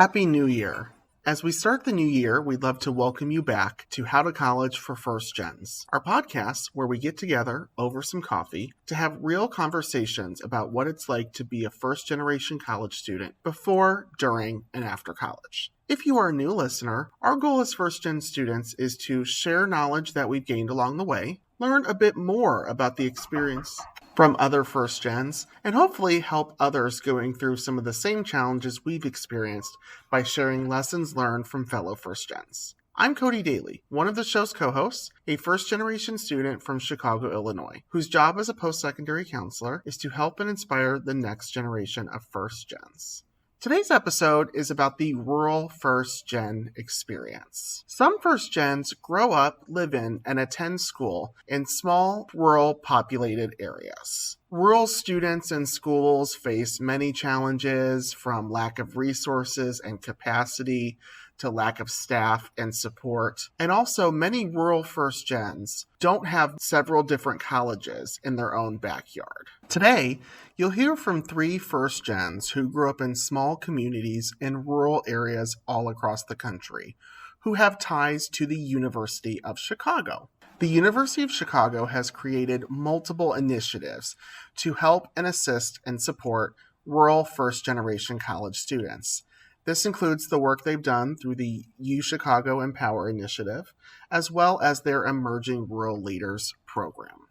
Happy New Year! As we start the new year, we'd love to welcome you back to How to College for First Gens, our podcast where we get together over some coffee to have real conversations about what it's like to be a first-generation college student before, during, and after college. If you are a new listener, our goal as first-gen students is to share knowledge that we've gained along the way, learn a bit more about the experience from other first gens, and hopefully help others going through some of the same challenges we've experienced by sharing lessons learned from fellow first gens. I'm Cody Daly, one of the show's co-hosts, a first-generation student from Chicago, Illinois, whose job as a post-secondary counselor is to help and inspire the next generation of first gens. Today's episode is about the rural first gen experience. Some first gens grow up, live in, and attend school in small, rural populated areas. Rural students and schools face many challenges, from lack of resources and capacity to lack of staff and support. And also, many rural first gens don't have several different colleges in their own backyard. Today, you'll hear from three first gens who grew up in small communities in rural areas all across the country, who have ties to the University of Chicago. The University of Chicago has created multiple initiatives to help and assist and support rural first-generation college students. This includes the work they've done through the U Chicago Empower initiative, as well as their Emerging Rural Leaders program.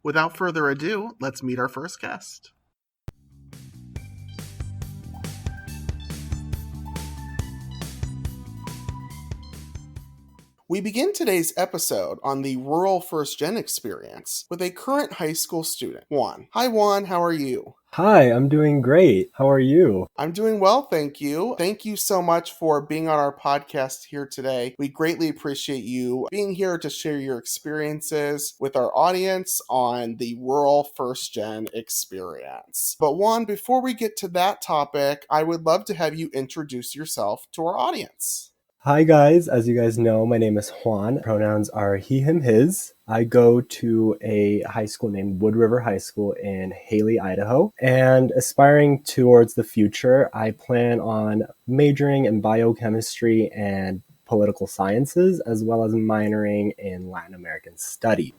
Without further ado, let's meet our first guest. We begin today's episode on the rural first gen experience with a current high school student, Juan. Hi, Juan. How are you? Hi, I'm doing great. How are you? I'm doing well, thank you. Thank you so much for being on our podcast here today. We greatly appreciate you being here to share your experiences with our audience on the rural first gen experience. But Juan, before we get to that topic, I would love to have you introduce yourself to our audience. Hi guys, as you guys know, my name is Juan. Pronouns are he, him, his. I go to a high school named Wood River High School in Haley, Idaho. And aspiring towards the future, I plan on majoring in biochemistry and political sciences, as well as minoring in Latin American study.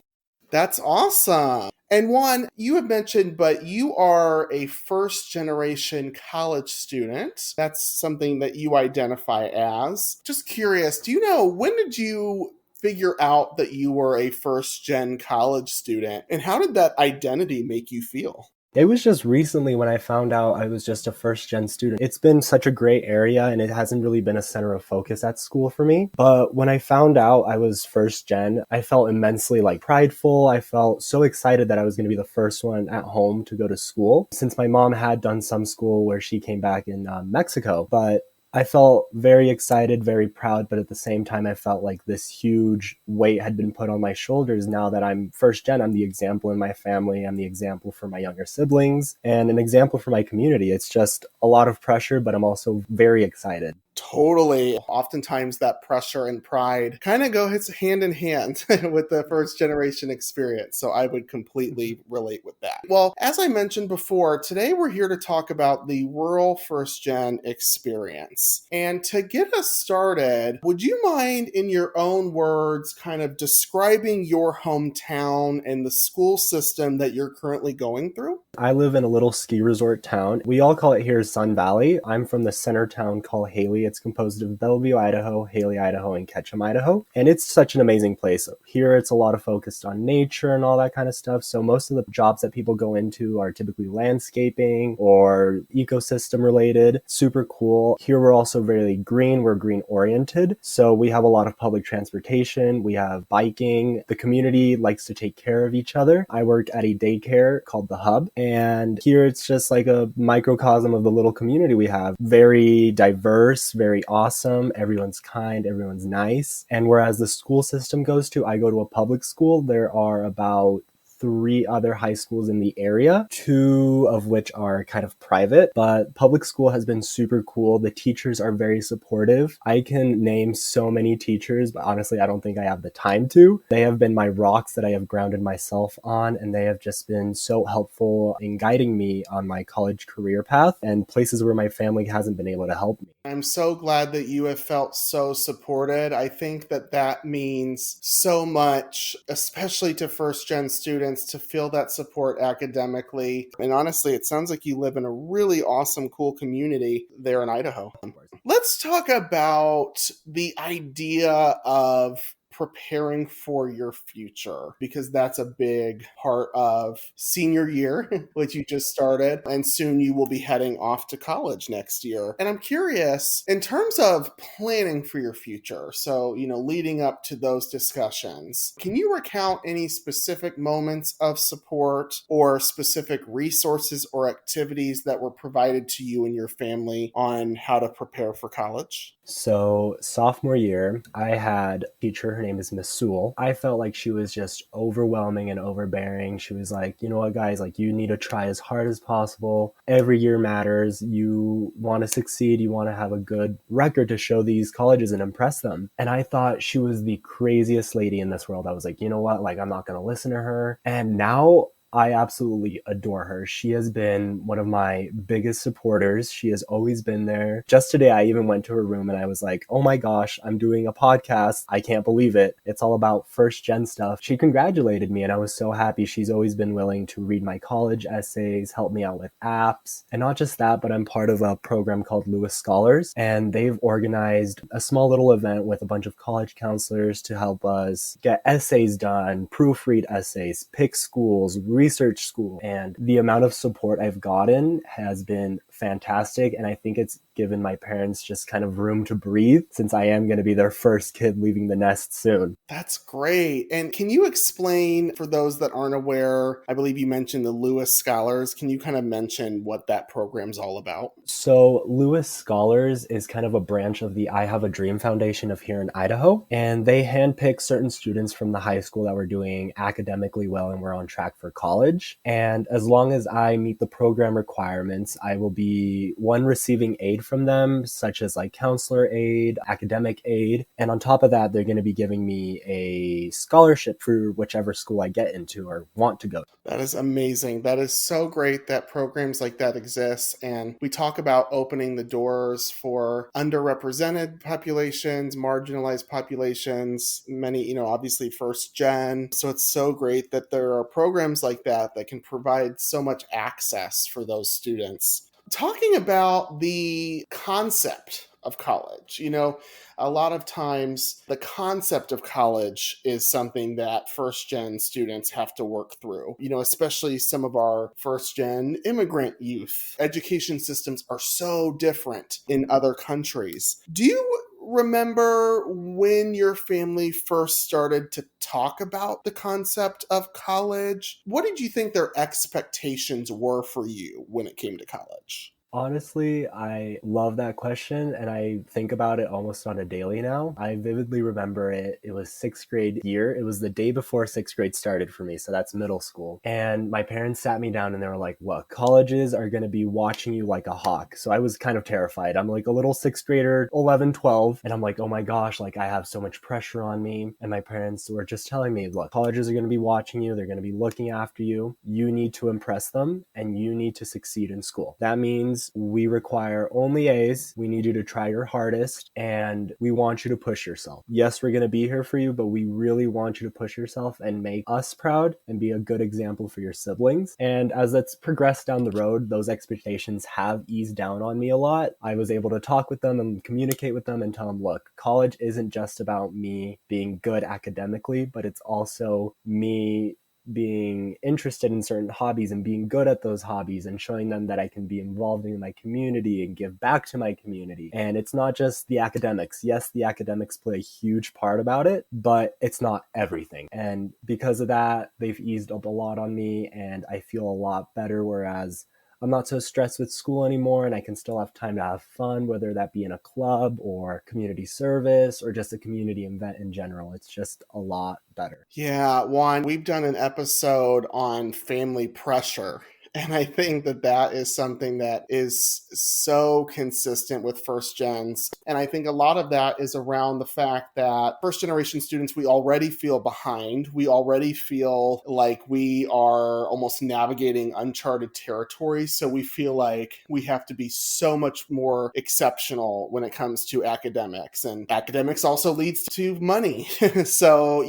That's awesome. And Juan, you have mentioned, but you are a first generation college student. That's something that you identify as. Just curious, do you know, when did you figure out that you were a first gen college student, and how did that identity make you feel? It was just recently when I found out I was just a first gen student. It's been such a gray area and it hasn't really been a center of focus at school for me. But when I found out I was first gen, I felt immensely prideful. I felt so excited that I was going to be the first one at home to go to school, since my mom had done some school where she came back in Mexico. But I felt very excited, very proud, but at the same time, I felt like this huge weight had been put on my shoulders. Now that I'm first gen, I'm the example in my family, I'm the example for my younger siblings, and an example for my community. It's just a lot of pressure, but I'm also very excited. Totally. Oftentimes that pressure and pride kind of go hand in hand with the first generation experience. So I would completely relate with that. Well, as I mentioned before, today we're here to talk about the rural first gen experience. And to get us started, would you mind, in your own words, kind of describing your hometown and the school system that you're currently going through? I live in a little ski resort town. We all call it here Sun Valley. I'm from the center town called Haley. It's composed of Bellevue, Idaho, Haley, Idaho, and Ketchum, Idaho. And it's such an amazing place. Here, it's a lot of focused on nature and all that kind of stuff. So most of the jobs that people go into are typically landscaping or ecosystem related. Super cool. Here, we're also very green. We're green oriented. So we have a lot of public transportation. We have biking. The community likes to take care of each other. I work at a daycare called The Hub. And here it's just like a microcosm of the little community we have. Very diverse, very awesome. Everyone's kind, everyone's nice. And whereas the school system goes to, I go to a public school. There are about 3 other high schools in the area, 2 of which are kind of private, but public school has been super cool. The teachers are very supportive. I can name so many teachers, but honestly, I don't think I have the time to. They have been my rocks that I have grounded myself on, and they have just been so helpful in guiding me on my college career path and places where my family hasn't been able to help me. I'm so glad that you have felt so supported. I think that that means so much, especially to first gen students, to feel that support academically. And honestly, it sounds like you live in a really awesome, cool community there in Idaho. Let's talk about the idea of preparing for your future, because that's a big part of senior year, which you just started, and soon you will be heading off to college next year. And I'm curious, in terms of planning for your future, so, leading up to those discussions, can you recount any specific moments of support or specific resources or activities that were provided to you and your family on how to prepare for college? So, sophomore year, I had a teacher, her name is Miss Sewell. I felt like she was just overwhelming and overbearing. She was like, you know what, guys, like, you need to try as hard as possible. Every year matters. You want to succeed. You want to have a good record to show these colleges and impress them. And I thought she was the craziest lady in this world. I was like, you know what, like, I'm not going to listen to her. And now I absolutely adore her. She has been one of my biggest supporters. She has always been there. Just today, I even went to her room and I was like, oh my gosh, I'm doing a podcast. I can't believe it. It's all about first gen stuff. She congratulated me and I was so happy. She's always been willing to read my college essays, help me out with apps. And not just that, but I'm part of a program called Lewis Scholars. And they've organized a small little event with a bunch of college counselors to help us get essays done, proofread essays, pick schools, research school, and the amount of support I've gotten has been fantastic. And I think it's given my parents just kind of room to breathe since I am going to be their first kid leaving the nest soon. That's great. And can you explain, for those that aren't aware, I believe you mentioned the Lewis Scholars. Can you kind of mention what that program's all about? So Lewis Scholars is kind of a branch of the I Have a Dream Foundation of here in Idaho, and they handpick certain students from the high school that were doing academically well and were on track for college. And as long as I meet the program requirements, I will be one, receiving aid from them, such as like counselor aid, academic aid. And on top of that, they're going to be giving me a scholarship for whichever school I get into or want to go. That is amazing. That is so great that programs like that exist. And we talk about opening the doors for underrepresented populations, marginalized populations, many, obviously first gen. So it's so great that there are programs like that that can provide so much access for those students. Talking about the concept of college, a lot of times the concept of college is something that first gen students have to work through, especially some of our first gen immigrant youth. Education systems are so different in other countries. Do you remember when your family first started to talk about the concept of college? What did you think their expectations were for you when it came to college? Honestly, I love that question and I think about it almost on a daily now. I vividly remember it. It was sixth grade year. It was the day before sixth grade started for me. So that's middle school. And my parents sat me down and they were like, look, colleges are going to be watching you like a hawk. So I was kind of terrified. I'm like a little sixth grader, 11, 12. And I'm like, oh my gosh, like I have so much pressure on me. And my parents were just telling me, look, colleges are going to be watching you. They're going to be looking after you. You need to impress them and you need to succeed in school. That means we require only A's. We need you to try your hardest and we want you to push yourself. Yes, we're going to be here for you, but we really want you to push yourself and make us proud and be a good example for your siblings. And as it's progressed down the road, those expectations have eased down on me a lot. I was able to talk with them and communicate with them and tell them, look, college isn't just about me being good academically, but it's also me being interested in certain hobbies and being good at those hobbies and showing them that I can be involved in my community and give back to my community. And it's not just the academics. Yes, the academics play a huge part about it, but it's not everything. And because of that, they've eased up a lot on me and I feel a lot better. Whereas I'm not so stressed with school anymore and I can still have time to have fun, whether that be in a club or community service or just a community event in general. It's just a lot better. Yeah, Juan, we've done an episode on family pressure. And I think that that is something that is so consistent with first gens. And I think a lot of that is around the fact that first generation students, we already feel behind. We already feel like we are almost navigating uncharted territory. So we feel like we have to be so much more exceptional when it comes to academics. And academics also leads to money. So,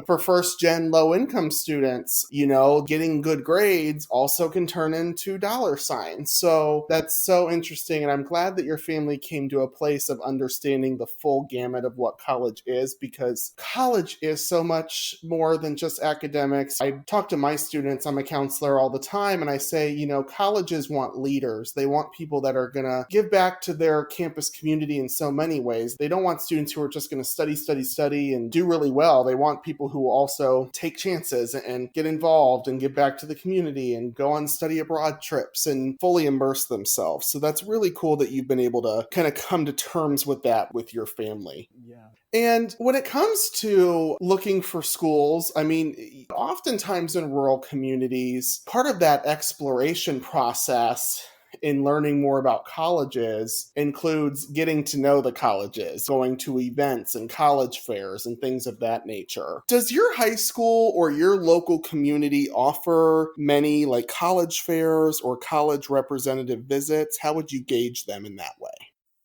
for first gen low income students, getting good grades also can turn into dollar signs. So that's so interesting. And I'm glad that your family came to a place of understanding the full gamut of what college is, because college is so much more than just academics. I talk to my students, I'm a counselor all the time, and I say, colleges want leaders. They want people that are going to give back to their campus community in so many ways. They don't want students who are just going to study, and do really well. They want people who will also take chances and get involved and give back to the community and go on study abroad trips and fully immerse themselves. So that's really cool that you've been able to kind of come to terms with that with your family. Yeah. And when it comes to looking for schools, I mean, oftentimes in rural communities, part of that exploration process in learning more about colleges includes getting to know the colleges, going to events and college fairs and things of that nature. Does your high school or your local community offer many like college fairs or college representative visits? How would you gauge them in that way?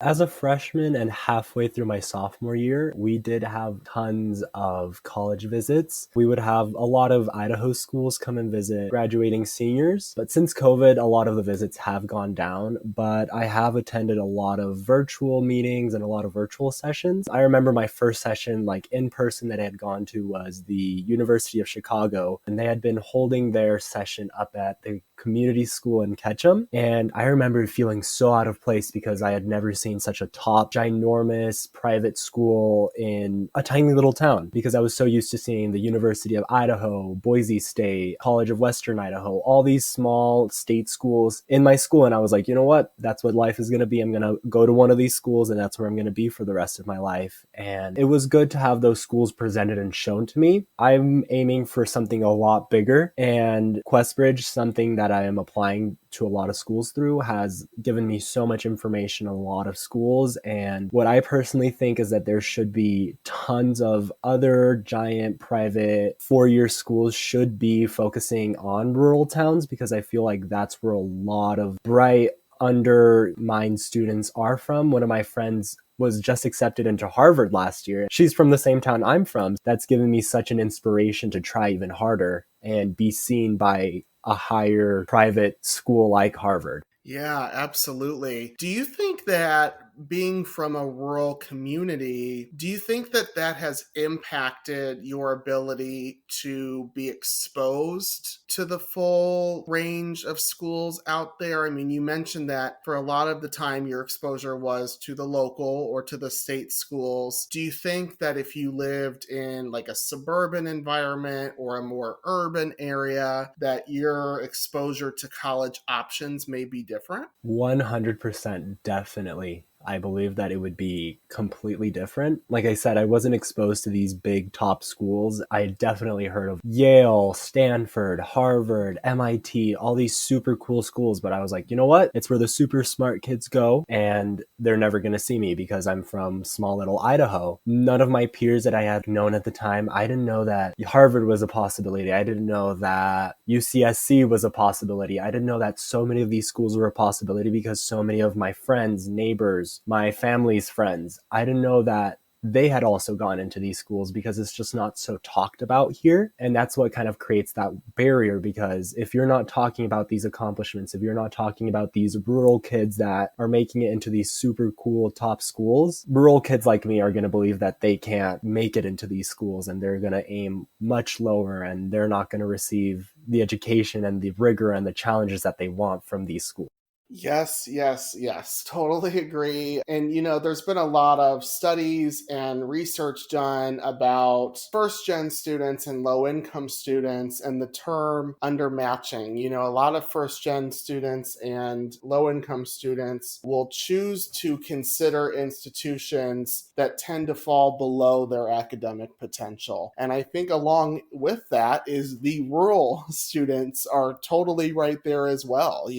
As a freshman and halfway through my sophomore year, we did have tons of college visits. We would have a lot of Idaho schools come and visit graduating seniors. But since COVID, a lot of the visits have gone down. But I have attended a lot of virtual meetings and a lot of virtual sessions. I remember my first session, like in person, that I had gone to was the University of Chicago. And they had been holding their session up at the community school in Ketchum. And I remember feeling so out of place because I had never seen such a top, ginormous private school in a tiny little town, because I was so used to seeing the University of Idaho, Boise State, College of Western Idaho, all these small state schools in my school. And I was like, you know what? That's what life is going to be. I'm going to go to one of these schools and that's where I'm going to be for the rest of my life. And it was good to have those schools presented and shown to me. I'm aiming for something a lot bigger, and Questbridge, something that I am applying to a lot of schools through, has given me so much information on a lot of schools. And what I personally think is that there should be tons of other giant private four-year schools should be focusing on rural towns, because I feel like that's where a lot of bright, undermined students are from. One of my friends was just accepted into Harvard last year. She's from the same town I'm from. That's given me such an inspiration to try even harder and be seen by a higher private school like Harvard. Yeah, absolutely. Do you think that being from a rural community, do you think that that has impacted your ability to be exposed to the full range of schools out there? I mean, you mentioned that for a lot of the time your exposure was to the local or to the state schools. Do you think that if you lived in like a suburban environment or a more urban area, that your exposure to college options may be different? 100% definitely. I believe that it would be completely different. Like I said, I wasn't exposed to these big top schools. I had definitely heard of Yale, Stanford, Harvard, MIT, all these super cool schools, but I was like, you know what? It's where the super smart kids go, and they're never going to see me because I'm from small little Idaho. None of my peers that I had known at the time, I didn't know that Harvard was a possibility. I didn't know that UCSC was a possibility. I didn't know that so many of these schools were a possibility because so many of my friends, neighbors, my family's friends, I didn't know that they had also gone into these schools because it's just not so talked about here. And that's what kind of creates that barrier, because if you're not talking about these accomplishments, if you're not talking about these rural kids that are making it into these super cool top schools, rural kids like me are going to believe that they can't make it into these schools, and they're going to aim much lower, and they're not going to receive the education and the rigor and the challenges that they want from these schools. Yes, yes, yes. Totally agree. And, there's been a lot of studies and research done about first gen students and low income students and the term undermatching. A lot of first gen students and low income students will choose to consider institutions that tend to fall below their academic potential. And I think along with that is the rural students are totally right there as well,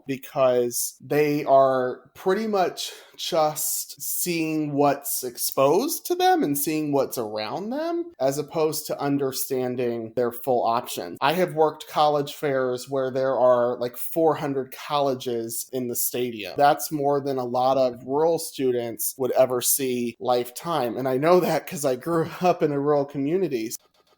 because they are pretty much just seeing what's exposed to them and seeing what's around them as opposed to understanding their full options. I have worked college fairs where there are like 400 colleges in the stadium. That's more than a lot of rural students would ever see lifetime. And I know that because I grew up in a rural community.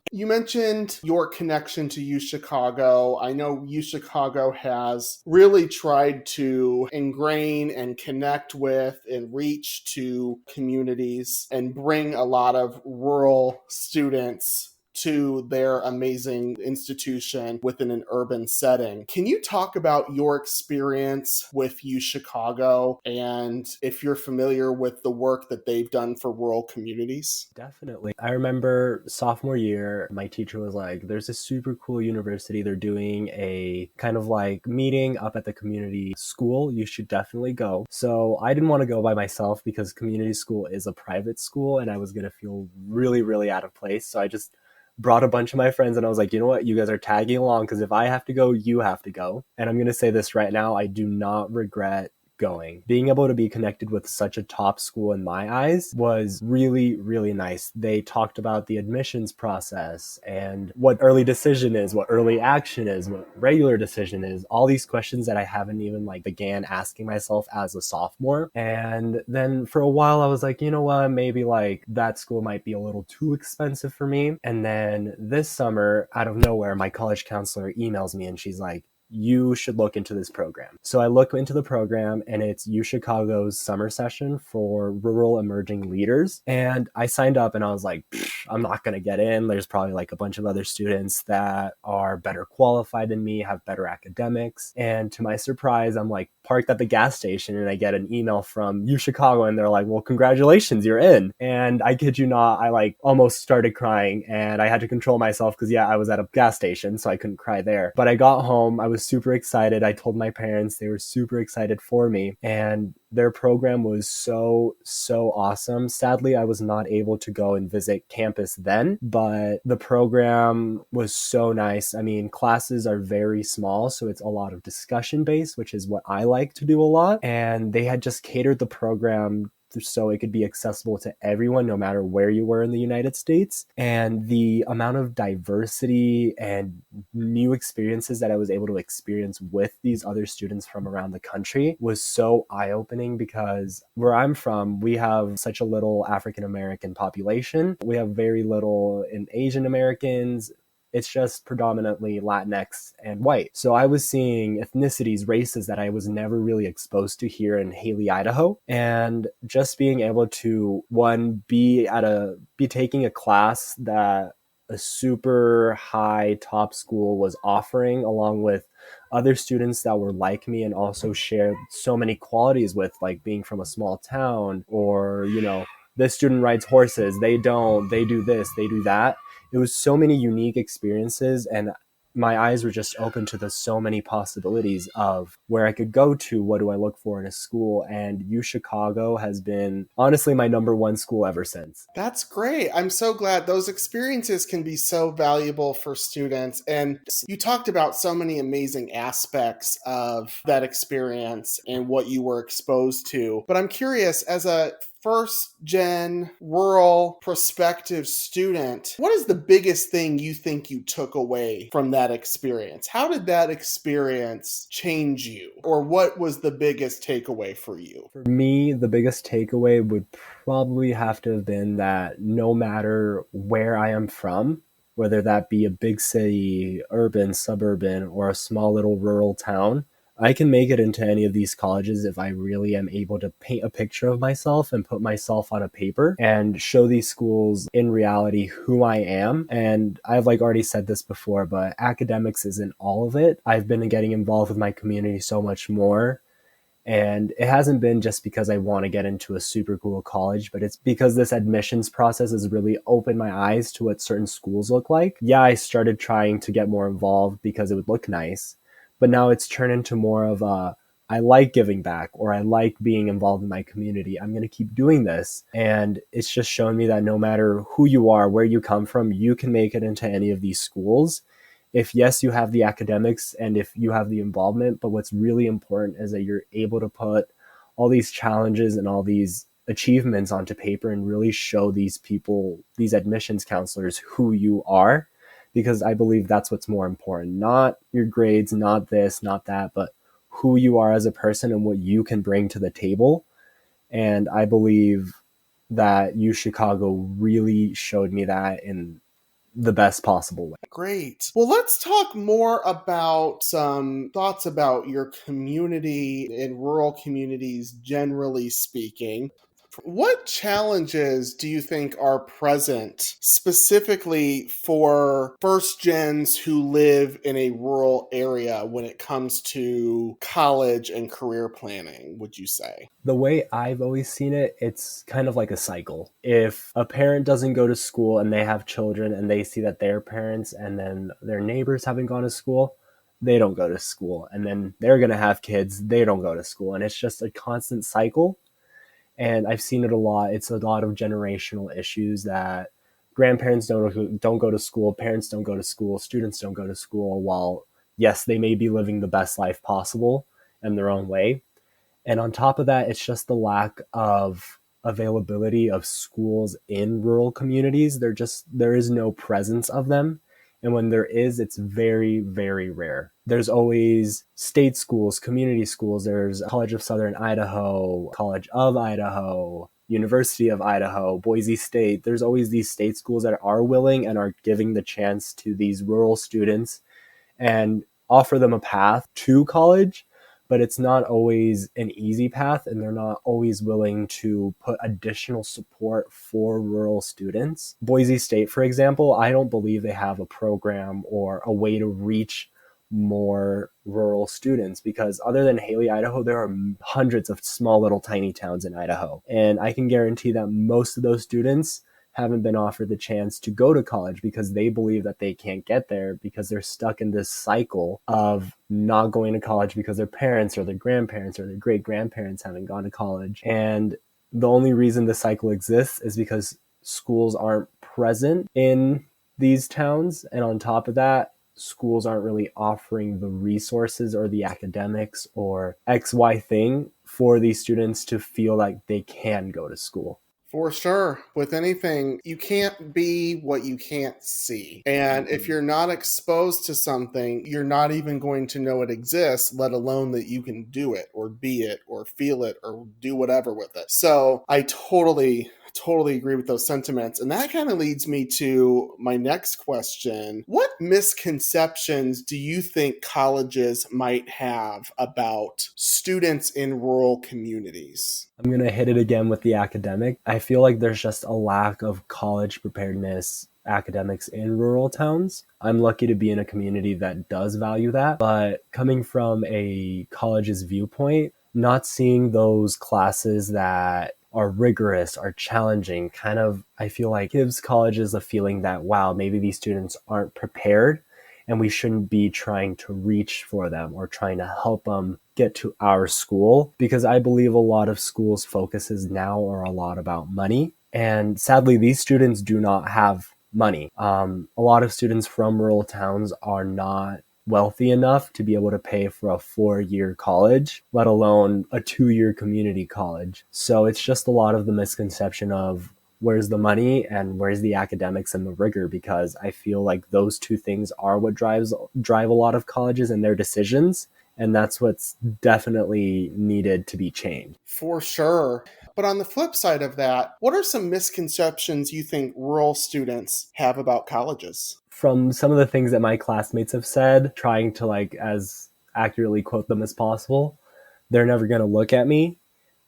You mentioned your connection to U Chicago. I know U Chicago has really tried to ingrain and connect with and reach to communities and bring a lot of rural students to their amazing institution within an urban setting. Can you talk about your experience with U Chicago and if you're familiar with the work that they've done for rural communities? Definitely. I remember sophomore year, my teacher was like, there's this super cool university. They're doing a kind of like meeting up at the community school. You should definitely go. So I didn't want to go by myself because community school is a private school and I was going to feel really, really out of place. So I just brought a bunch of my friends and I was like, you know what? You guys are tagging along because if I have to go, you have to go. And I'm going to say this right now. I do not regret going. Being able to be connected with such a top school in my eyes was really, really nice. They talked about the admissions process and what early decision is, what early action is, what regular decision is, all these questions that I haven't even like began asking myself as a sophomore. And then for a while I was like, you know what, maybe like that school might be a little too expensive for me. And then this summer, out of nowhere, my college counselor emails me and she's like, you should look into this program. So I look into the program and it's U Chicago's summer session for rural emerging leaders. And I signed up and I was like, I'm not going to get in. There's probably like a bunch of other students that are better qualified than me, have better academics. And to my surprise, I'm like parked at the gas station and I get an email from U Chicago and they're like, well, congratulations, you're in. And I kid you not, I like almost started crying and I had to control myself because I was at a gas station, so I couldn't cry there. But I got home, I was super excited. I told my parents, they were super excited for me. And their program was so awesome. Sadly, I was not able to go and visit campus then, but the program was so nice. I mean, classes are very small, so it's a lot of discussion based, which is what I like to do a lot. And they had just catered the program so it could be accessible to everyone, no matter where you were in the United States. And the amount of diversity and new experiences that I was able to experience with these other students from around the country was so eye-opening because where I'm from, we have such a little African American population. We have very little in Asian Americans. It's just predominantly Latinx and white. So I was seeing ethnicities, races that I was never really exposed to here in Haley, Idaho. And just being able to, one, be taking a class that a super high top school was offering along with other students that were like me and also shared so many qualities with, like being from a small town or, this student rides horses, they don't, they do this, they do that. It was so many unique experiences and my eyes were just open to the so many possibilities of where I could go to, what do I look for in a school, and U Chicago has been honestly my number one school ever since. That's great. I'm so glad those experiences can be so valuable for students. And you talked about so many amazing aspects of that experience and what you were exposed to. But I'm curious, as a first gen rural prospective student, what is the biggest thing you think you took away from that experience? How did that experience change you? Or what was the biggest takeaway for you? For me, the biggest takeaway would probably have to have been that no matter where I am from, whether that be a big city, urban, suburban, or a small little rural town, I can make it into any of these colleges if I really am able to paint a picture of myself and put myself on a paper and show these schools in reality who I am. And I've like already said this before, but academics isn't all of it. I've been getting involved with my community so much more. And it hasn't been just because I want to get into a super cool college, but it's because this admissions process has really opened my eyes to what certain schools look like. Yeah, I started trying to get more involved because it would look nice, but now it's turned into more of a I like giving back, or I like being involved in my community. I'm going to keep doing this. And it's just shown me that no matter who you are, where you come from, you can make it into any of these schools. If yes, you have the academics and if you have the involvement, but what's really important is that you're able to put all these challenges and all these achievements onto paper and really show these people, these admissions counselors, who you are, because I believe that's what's more important. Not your grades, not this, not that, but who you are as a person and what you can bring to the table. And I believe that U Chicago really showed me that in the best possible way. Great. Well, let's talk more about some thoughts about your community in rural communities, generally speaking. What challenges do you think are present specifically for first gens who live in a rural area when it comes to college and career planning, would you say? The way I've always seen it, it's kind of like a cycle. If a parent doesn't go to school and they have children and they see that their parents and then their neighbors haven't gone to school, they don't go to school. And then they're going to have kids, they don't go to school. And it's just a constant cycle. And I've seen it a lot. It's a lot of generational issues that grandparents don't go to school, parents don't go to school, students don't go to school. While yes, they may be living the best life possible in their own way, and on top of that, it's just the lack of availability of schools in rural communities. There is no presence of them. And when there is, it's very, very rare. There's always state schools, community schools. There's College of Southern Idaho, College of Idaho, University of Idaho, Boise State. There's always these state schools that are willing and are giving the chance to these rural students and offer them a path to college, but it's not always an easy path, and they're not always willing to put additional support for rural students. Boise State, for example, I don't believe they have a program or a way to reach more rural students, because other than Haley, Idaho, there are hundreds of small little tiny towns in Idaho. And I can guarantee that most of those students haven't been offered the chance to go to college because they believe that they can't get there because they're stuck in this cycle of not going to college because their parents or their grandparents or their great grandparents haven't gone to college. And the only reason the cycle exists is because schools aren't present in these towns. And on top of that, schools aren't really offering the resources or the academics or XY thing for these students to feel like they can go to school. For sure. With anything, you can't be what you can't see. And if you're not exposed to something, you're not even going to know it exists, let alone that you can do it or be it or feel it or do whatever with it. So I totally agree with those sentiments. And that kind of leads me to my next question. What misconceptions do you think colleges might have about students in rural communities? I'm going to hit it again with the academic. I feel like there's just a lack of college preparedness academics in rural towns. I'm lucky to be in a community that does value that, but coming from a college's viewpoint, not seeing those classes that are rigorous, are challenging, kind of, I feel like gives colleges a feeling that, wow, maybe these students aren't prepared and we shouldn't be trying to reach for them or trying to help them get to our school, because I believe a lot of schools' focuses now are a lot about money. And sadly, these students do not have money. A lot of students from rural towns are not wealthy enough to be able to pay for a 4-year college, let alone a 2-year community college. So it's just a lot of the misconception of where's the money and where's the academics and the rigor, because I feel like those two things are what drive a lot of colleges and their decisions, and that's what's definitely needed to be changed. For sure. But on the flip side of that, what are some misconceptions you think rural students have about colleges? From some of the things that my classmates have said, trying to like as accurately quote them as possible, they're never going to look at me.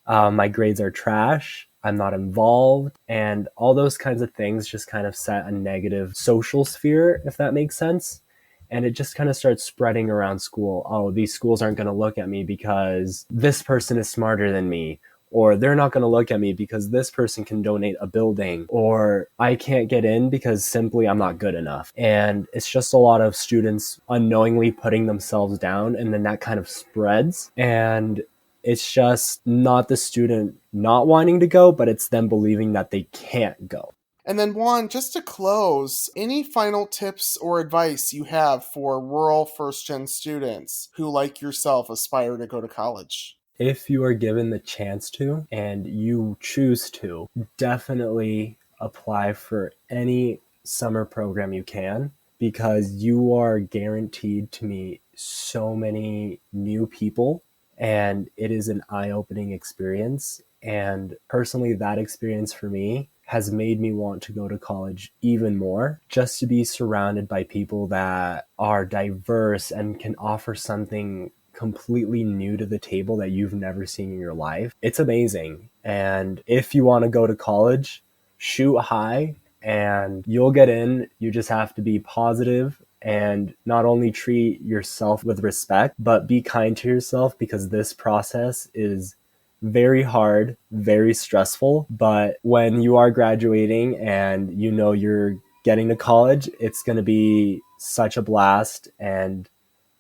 My grades are trash. I'm not involved. And all those kinds of things just kind of set a negative social sphere, if that makes sense. And it just kind of starts spreading around school. Oh, these schools aren't going to look at me because this person is smarter than me, or they're not going to look at me because this person can donate a building, or I can't get in because simply I'm not good enough. And it's just a lot of students unknowingly putting themselves down, and then that kind of spreads. And it's just not the student not wanting to go, but it's them believing that they can't go. And then, Juan, just to close, any final tips or advice you have for rural first gen students who, like yourself, aspire to go to college? If you are given the chance to and you choose to, definitely apply for any summer program you can, because you are guaranteed to meet so many new people, and it is an eye-opening experience. And personally, that experience for me has made me want to go to college even more, just to be surrounded by people that are diverse and can offer something completely new to the table that you've never seen in your life. It's amazing. And if you want to go to college, shoot high and you'll get in. You just have to be positive and not only treat yourself with respect, but be kind to yourself, because this process is very hard, very stressful. But when you are graduating and you know you're getting to college, it's going to be such a blast. And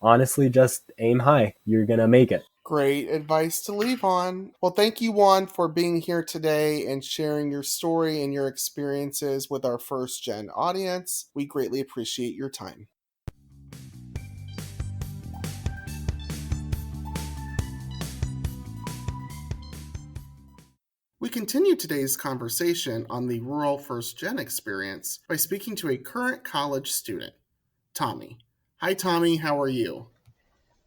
honestly, just aim high. You're going to make it. Great advice to leave on. Well, thank you, Juan, for being here today and sharing your story and your experiences with our first gen audience. We greatly appreciate your time. We continue today's conversation on the rural first gen experience by speaking to a current college student, Tommy. Hi, Tommy. How are you?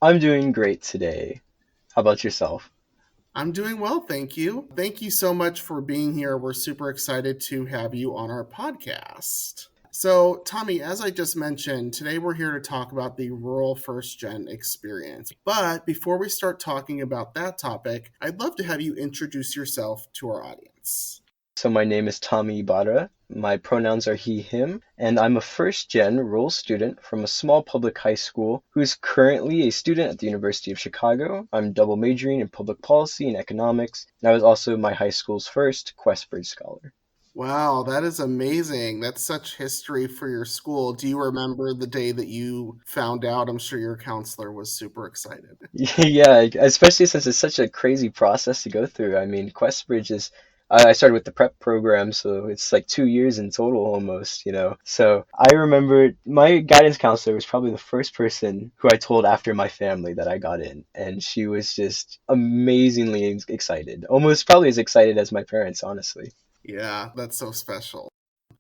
I'm doing great today. How about yourself? I'm doing well, thank you. Thank you so much for being here. We're super excited to have you on our podcast. So, Tommy, as I just mentioned, today we're here to talk about the rural first gen experience. But before we start talking about that topic, I'd love to have you introduce yourself to our audience. So my name is Tommy Ibarra. My pronouns are he, him, and I'm a first-gen rural student from a small public high school who's currently a student at the University of Chicago. I'm double majoring in public policy and economics, and I was also my high school's first Questbridge Scholar. Wow, that is amazing. That's such history for your school. Do you remember the day that you found out? I'm sure your counselor was super excited. Yeah, especially since it's such a crazy process to go through. I mean, Questbridge is, I started with the prep program, so it's like 2 years in total almost, you know. So I remember my guidance counselor was probably the first person who I told after my family that I got in, and she was just amazingly excited, almost probably as excited as my parents, honestly. Yeah, that's so special.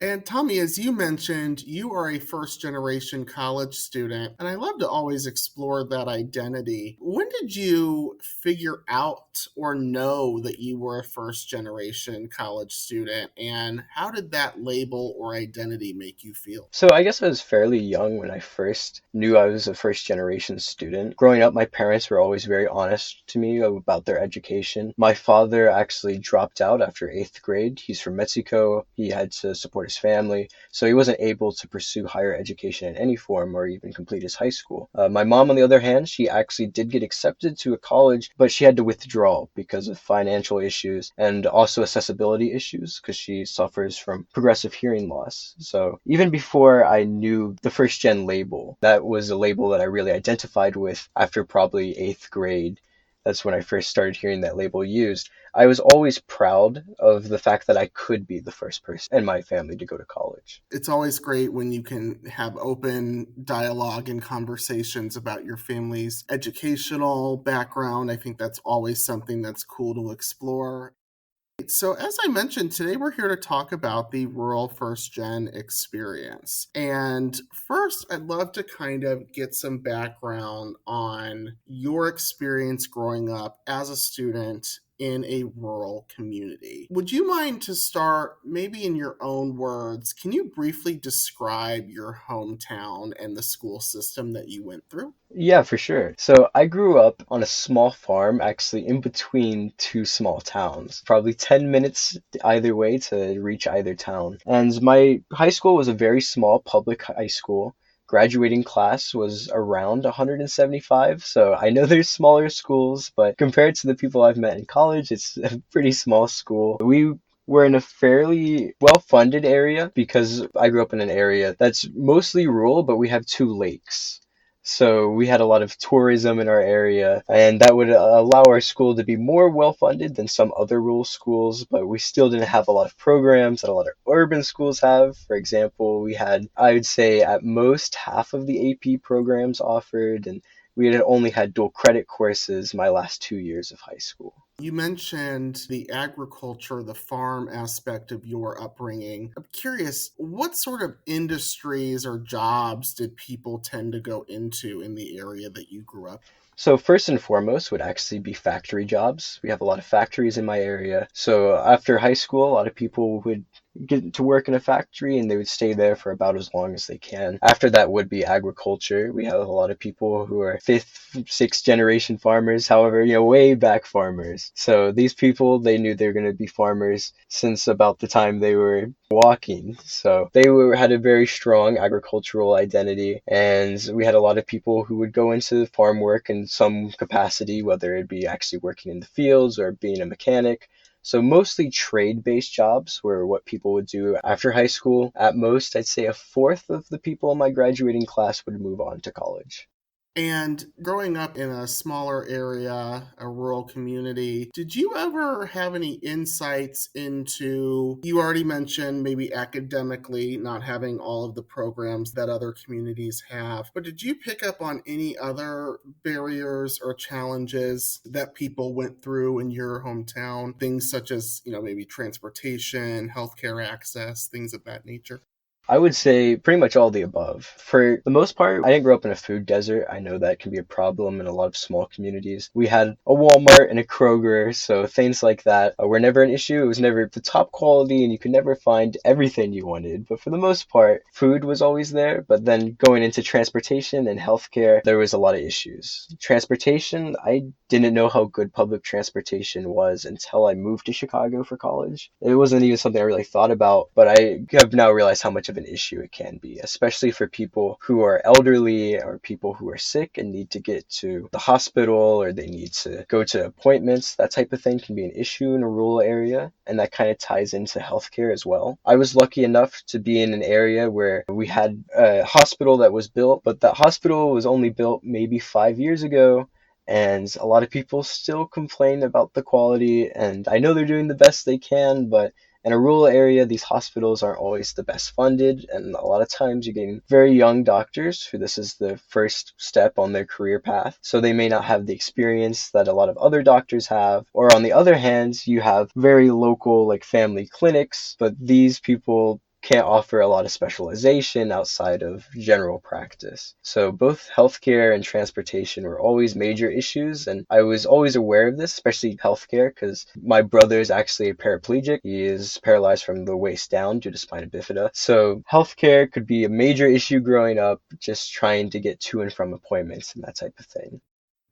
And Tommy, as you mentioned, you are a first generation college student, and I love to always explore that identity. When did you figure out or know that you were a first generation college student, and how did that label or identity make you feel? So I guess I was fairly young when I first knew I was a first generation student. Growing up, my parents were always very honest to me about their education. My father actually dropped out after eighth grade. He's from Mexico. He had to support his family, so he wasn't able to pursue higher education in any form or even complete his high school. My mom, on the other hand, she actually did get accepted to a college, but she had to withdraw because of financial issues and also accessibility issues because she suffers from progressive hearing loss. So even before I knew the first gen label, that was a label that I really identified with after probably eighth grade. That's when I first started hearing that label used. I was always proud of the fact that I could be the first person in my family to go to college. It's always great when you can have open dialogue and conversations about your family's educational background. I think that's always something that's cool to explore. So, as I mentioned, today we're here to talk about the rural first gen experience. And first, I'd love to kind of get some background on your experience growing up as a student in a rural community. Would you mind to start, maybe in your own words, can you briefly describe your hometown and the school system that you went through? Yeah, for sure. So I grew up on a small farm, actually in between two small towns, probably 10 minutes either way to reach either town. And my high school was a very small public high school. graduating class was around 175. So I know there's smaller schools, but compared to the people I've met in college, it's a pretty small school. We're in a fairly well-funded area because I grew up in an area that's mostly rural, but we have two lakes. So we had a lot of tourism in our area, and that would allow our school to be more well-funded than some other rural schools, but we still didn't have a lot of programs that a lot of urban schools have. For example, we had, I would say, at most half of the AP programs offered, and we had only had dual credit courses my last 2 years of high school. You mentioned the agriculture, the farm aspect of your upbringing. I'm curious, what sort of industries or jobs did people tend to go into in the area that you grew up? So first and foremost would actually be factory jobs. We have a lot of factories in my area. So after high school, a lot of people would get to work in a factory and they would stay there for about as long as they can. After that would be agriculture. We have a lot of people who are fifth, sixth generation farmers, however, way back farmers. So these people, they knew they were going to be farmers since about the time they were walking. So had a very strong agricultural identity, and we had a lot of people who would go into farm work in some capacity, whether it be actually working in the fields or being a mechanic. So mostly trade-based jobs were what people would do after high school. At most, I'd say a fourth of the people in my graduating class would move on to college. And growing up in a smaller area, a rural community, did you ever have any insights into, you already mentioned maybe academically not having all of the programs that other communities have, but did you pick up on any other barriers or challenges that people went through in your hometown? Things such as, maybe transportation, healthcare access, things of that nature? I would say pretty much all the above. For the most part, I didn't grow up in a food desert. I know that can be a problem in a lot of small communities. We had a Walmart and a Kroger, so things like that were never an issue. It was never the top quality, and you could never find everything you wanted. But for the most part, food was always there. But then going into transportation and healthcare, there was a lot of issues. Transportation, I didn't know how good public transportation was until I moved to Chicago for college. It wasn't even something I really thought about, but I have now realized how much of an issue it can be, especially for people who are elderly or people who are sick and need to get to the hospital or they need to go to appointments. That type of thing can be an issue in a rural area, and that kind of ties into healthcare as well. I was lucky enough to be in an area where we had a hospital that was built, but that hospital was only built maybe 5 years ago. And a lot of people still complain about the quality, and I know they're doing the best they can, but in a rural area, these hospitals aren't always the best funded, and a lot of times you're getting very young doctors who this is the first step on their career path, so they may not have the experience that a lot of other doctors have. Or on the other hand, you have very local, like family clinics, but these people can't offer a lot of specialization outside of general practice. So both healthcare and transportation were always major issues, and I was always aware of this, especially healthcare, because my brother is actually a paraplegic. He is paralyzed from the waist down due to spina bifida. So healthcare could be a major issue growing up, just trying to get to and from appointments and that type of thing.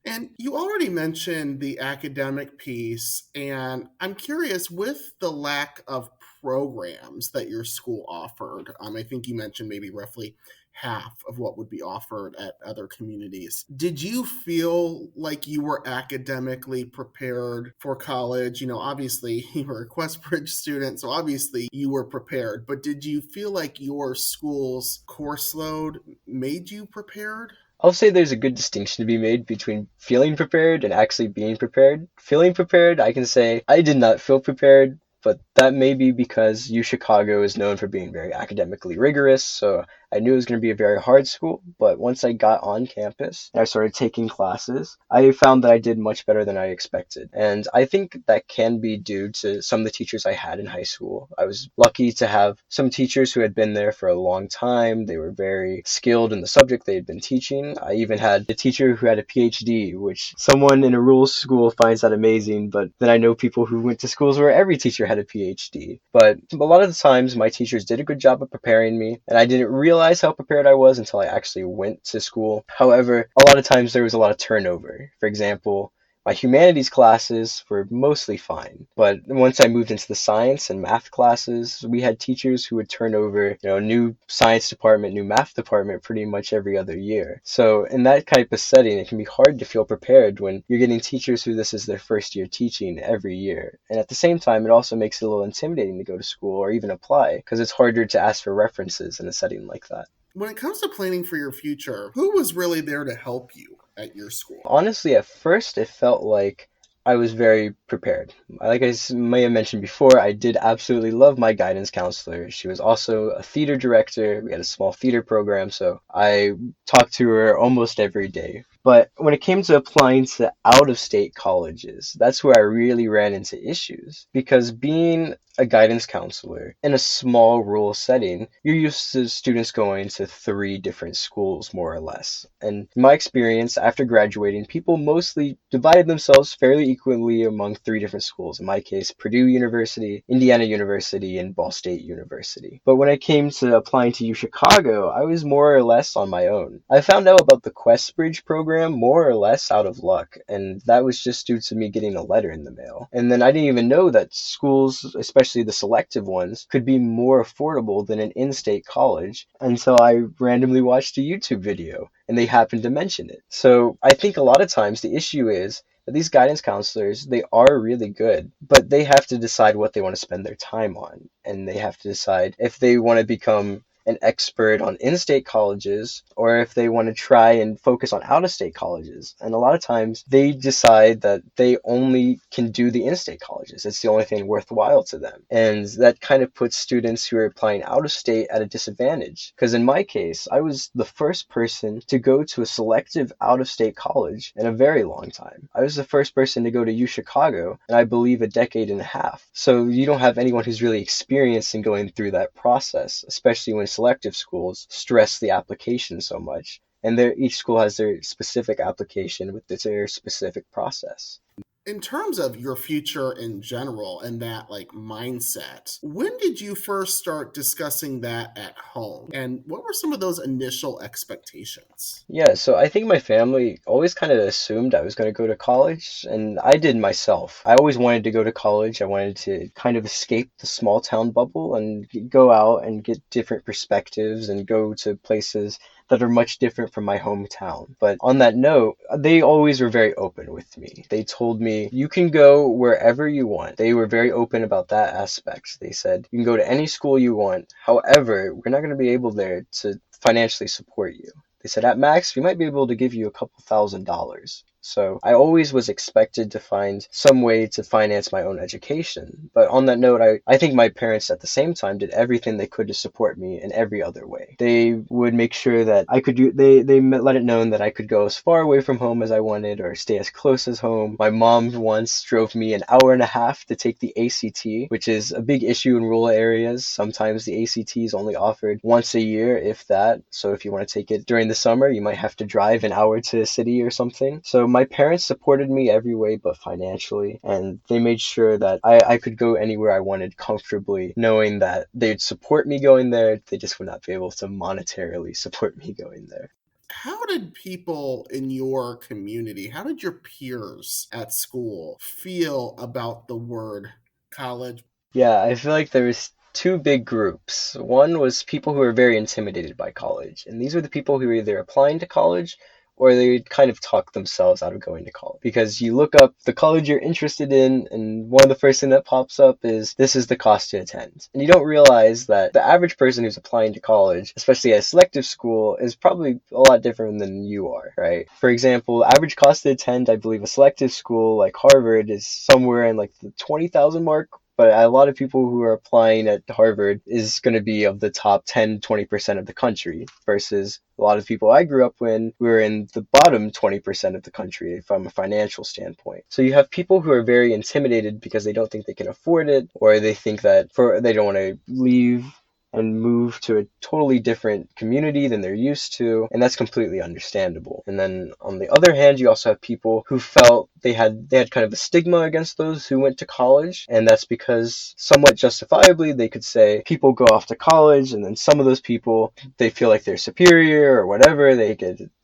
And you already mentioned the academic piece, and I'm curious with the lack of programs that your school offered. I think you mentioned maybe roughly half of what would be offered at other communities. Did you feel like you were academically prepared for college? Obviously you were a Questbridge student, so obviously you were prepared, but did you feel like your school's course load made you prepared? I'll say there's a good distinction to be made between feeling prepared and actually being prepared. Feeling prepared, I can say I did not feel prepared, but that may be because U Chicago is known for being very academically rigorous, so I knew it was going to be a very hard school. But once I got on campus and I started taking classes, I found that I did much better than I expected. And I think that can be due to some of the teachers I had in high school. I was lucky to have some teachers who had been there for a long time. They were very skilled in the subject they had been teaching. I even had a teacher who had a PhD, which someone in a rural school finds that amazing, but then I know people who went to schools where every teacher had a PhD. But a lot of the times my teachers did a good job of preparing me, and I didn't realize how prepared I was until I actually went to school. However, a lot of times there was a lot of turnover. For example, My humanities classes were mostly fine, but once I moved into the science and math classes, we had teachers who would turn over, new science department, new math department pretty much every other year. So in that type of setting, it can be hard to feel prepared when you're getting teachers who this is their first year teaching every year. And at the same time, it also makes it a little intimidating to go to school or even apply because it's harder to ask for references in a setting like that. When it comes to planning for your future, who was really there to help you at your school? Honestly, at first, it felt like I was very prepared. Like I may have mentioned before, I did absolutely love my guidance counselor. She was also a theater director. We had a small theater program, so I talked to her almost every day. But when it came to applying to out-of-state colleges, that's where I really ran into issues. Because being a guidance counselor in a small rural setting, you're used to students going to 3 different schools, more or less. And in my experience, after graduating, people mostly divided themselves fairly equally among 3 different schools. In my case, Purdue University, Indiana University, and Ball State University. But when it came to applying to UChicago, I was more or less on my own. I found out about the Questbridge program more or less out of luck, and that was just due to me getting a letter in the mail. And then I didn't even know that schools, especially the selective ones, could be more affordable than an in-state college until I randomly watched a YouTube video and they happened to mention it. So I think a lot of times the issue is that these guidance counselors, they are really good, but they have to decide what they want to spend their time on, and they have to decide if they want to become an expert on in-state colleges or if they want to try and focus on out-of-state colleges. And a lot of times they decide that they only can do the in-state colleges. It's the only thing worthwhile to them. And that kind of puts students who are applying out-of-state at a disadvantage. Because in my case, I was the first person to go to a selective out-of-state college in a very long time. I was the first person to go to UChicago in, I believe, a decade and a half. So you don't have anyone who's really experienced in going through that process, especially when selective schools stress the application so much. And each school has their specific application with their specific process. In terms of your future in general and that mindset, when did you first start discussing that at home? And what were some of those initial expectations? Yeah, so I think my family always kind of assumed I was going to go to college, and I did myself. I always wanted to go to college. I wanted to kind of escape the small town bubble and go out and get different perspectives and go to places that are much different from my hometown. But on that note, they always were very open with me. They told me, you can go wherever you want. They were very open about that aspect. They said, you can go to any school you want. However, we're not going to be able there to financially support you. They said, at max, we might be able to give you a couple $1,000s. So I always was expected to find some way to finance my own education. But on that note, I think my parents at the same time did everything they could to support me in every other way. They would make sure that I could they let it known that I could go as far away from home as I wanted or stay as close as home. My mom once drove me an hour and a half to take the ACT, which is a big issue in rural areas. Sometimes the ACT is only offered once a year, if that. So if you want to take it during the summer, you might have to drive an hour to a city or something. So my parents supported me every way but financially, and they made sure that I could go anywhere I wanted comfortably, knowing that they'd support me going there. They just would not be able to monetarily support me going there. How did people in your community, how did your peers at school feel about the word college? Yeah, I feel like there was 2 big groups. One was people who were very intimidated by college, and these were the people who were either applying to college or they kind of talk themselves out of going to college. Because you look up the college you're interested in, and one of the first thing that pops up is, this is the cost to attend. And you don't realize that the average person who's applying to college, especially at a selective school, is probably a lot different than you are, right? For example, average cost to attend, I believe a selective school like Harvard is somewhere in like the 20,000 mark, but a lot of people who are applying at Harvard is going to be of the top 10-20% of the country versus a lot of people I grew up when who are in the bottom 20% of the country from a financial standpoint. So you have people who are very intimidated because they don't think they can afford it, or they think that they don't want to leave and move to a totally different community than they're used to, and that's completely understandable. And then on the other hand, you also have people who felt they had kind of a stigma against those who went to college, and that's because somewhat justifiably they could say people go off to college, and then some of those people, they feel like they're superior or whatever. They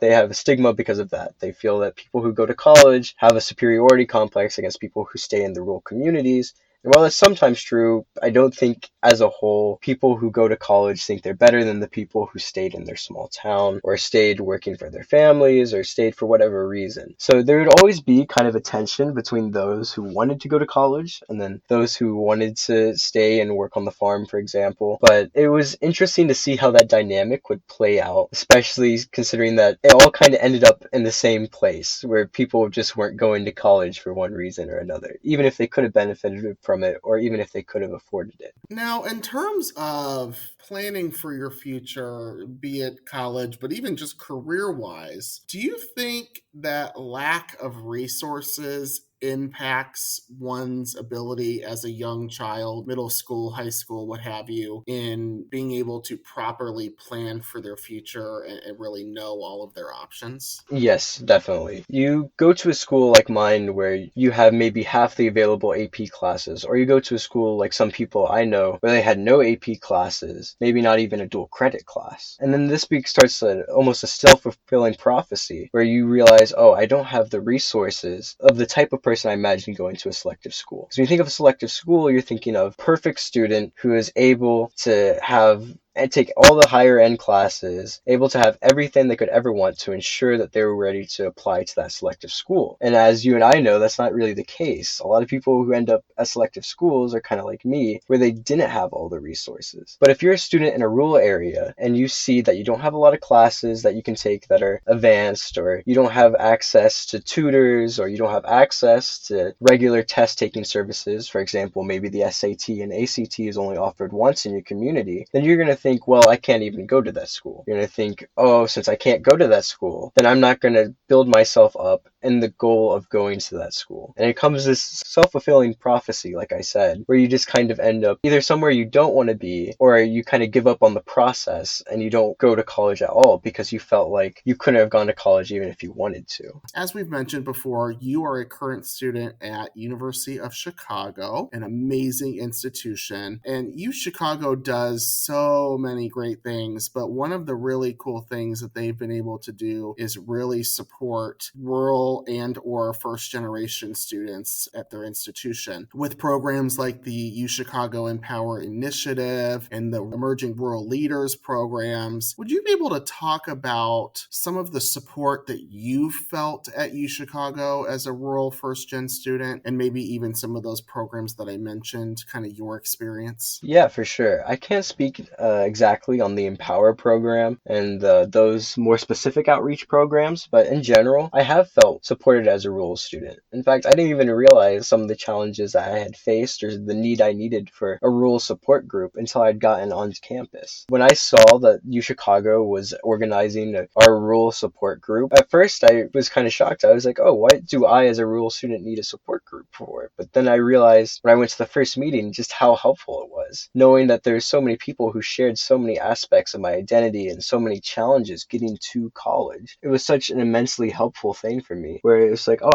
have a stigma because of that. They feel that people who go to college have a superiority complex against people who stay in the rural communities. And while that's sometimes true, I don't think as a whole people who go to college think they're better than the people who stayed in their small town or stayed working for their families or stayed for whatever reason. So there would always be kind of a tension between those who wanted to go to college and then those who wanted to stay and work on the farm, for example. But it was interesting to see how that dynamic would play out, especially considering that it all kind of ended up in the same place where people just weren't going to college for one reason or another, even if they could have benefited from it or even if they could have afforded it. Now, in terms of planning for your future, be it college, but even just career wise, do you think that lack of resources impacts one's ability as a young child, middle school, high school, what have you, in being able to properly plan for their future and really know all of their options? Yes, definitely. You go to a school like mine where you have maybe half the available AP classes, or you go to a school like some people I know where they had no AP classes, maybe not even a dual credit class. And then this week starts almost a self-fulfilling prophecy where you realize, oh, I don't have the resources of the type of person I imagine going to a selective school. So when you think of a selective school, you're thinking of perfect student who is able to have and take all the higher end classes, able to have everything they could ever want to ensure that they were ready to apply to that selective school. And as you and I know, that's not really the case. A lot of people who end up at selective schools are kind of like me, where they didn't have all the resources. But if you're a student in a rural area and you see that you don't have a lot of classes that you can take that are advanced, or you don't have access to tutors, or you don't have access to regular test taking services, for example, maybe the SAT and ACT is only offered once in your community, then you're going to think, well, I can't even go to that school. You're going to think, oh, since I can't go to that school, then I'm not going to build myself up in the goal of going to that school. And it comes this self-fulfilling prophecy, like I said, where you just kind of end up either somewhere you don't want to be, or you kind of give up on the process and you don't go to college at all because you felt like you couldn't have gone to college even if you wanted to. As we've mentioned before, you are a current student at University of Chicago, an amazing institution. And U Chicago does so many great things, but one of the really cool things that they've been able to do is really support rural and or first generation students at their institution with programs like the U Chicago Empower Initiative and the Emerging Rural Leaders programs. Would you be able to talk about some of the support that you felt at U Chicago as a rural first gen student, and maybe even some of those programs that I mentioned, kind of your experience? Yeah, for sure. I can't speak exactly on the Empower program and those more specific outreach programs, but in general, I have felt supported as a rural student. In fact, I didn't even realize some of the challenges that I had faced or the need I needed for a rural support group until I'd gotten onto campus. When I saw that U Chicago was organizing our rural support group, at first I was kind of shocked. I was like, oh, what do I as a rural student need a support group for? But then I realized when I went to the first meeting just how helpful it was, knowing that there's so many people who shared so many aspects of my identity and so many challenges getting to college. It was such an immensely helpful thing for me, where it was like, oh,